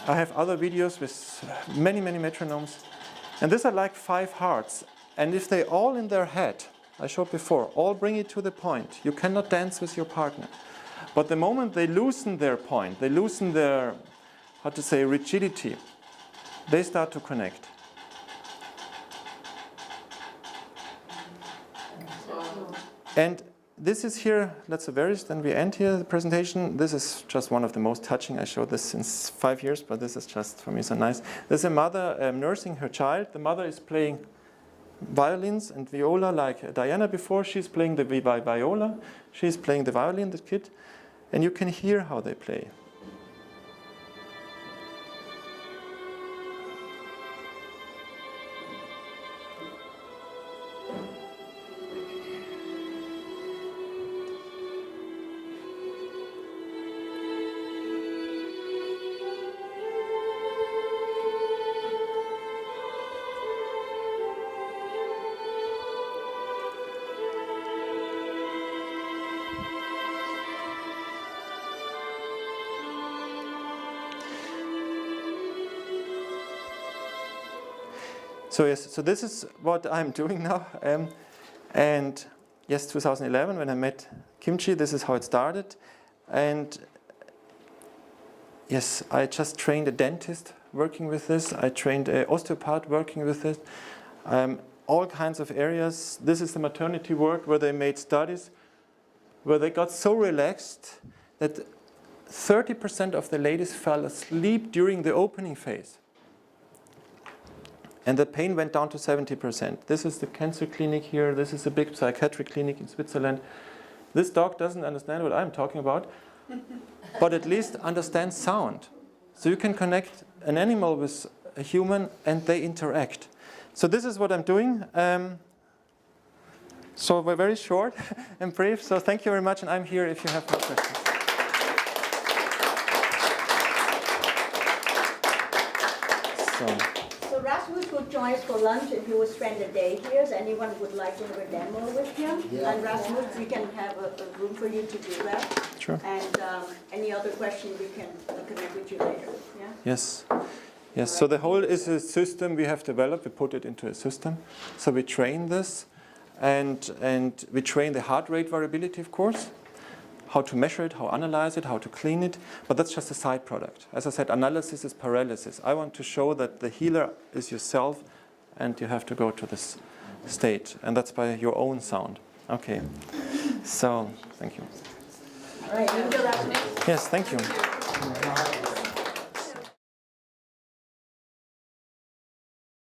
I have other videos with many metronomes. And these are like 5 hearts. And if they all in their head, I showed before, all bring it to the point. You cannot dance with your partner. But the moment they loosen their point, they loosen their, rigidity, they start to connect. And this is here, then we end here the presentation. This is just one of the most touching. I showed this since 5 years, but this is just, for me, so nice. There's a mother nursing her child. The mother is playing violins and viola like Diana before. She's playing the viola. She's playing the violin, the kid. And you can hear how they play. So yes, so this is what I'm doing now. And yes, 2011 when I met Kimchi, this is how it started. And yes, I just trained a dentist working with this. I trained an osteopath working with it. All kinds of areas. This is the maternity ward where they made studies where they got so relaxed that 30% of the ladies fell asleep during the opening phase. and the pain went down to 70%. This is the cancer clinic here. This is a big psychiatric clinic in Switzerland. This dog doesn't understand what I'm talking about, but at least understands sound. So you can connect an animal with a human and they interact. So this is what I'm doing. So we're very short and brief. So thank you very much, and I'm here if you have more questions. So Rasmus would join us for lunch if he would spend a day here. So anyone would like to have a demo with him? Yeah. And Rasmus, we can have a room for you to do that. Sure. And any other question, we can connect with you later. Yeah. Yes. Yes. So the whole is a system we have developed. We put it into a system. So we train this, and we train the heart rate variability, of course. How to measure it, how to analyze it, how to clean it. But that's just a side product. As I said, analysis is paralysis. I want to show that the healer is yourself, and you have to go to this state. And that's by your own sound. Okay. So, thank you. All right. Thank you, Rasmus. Yes, thank you.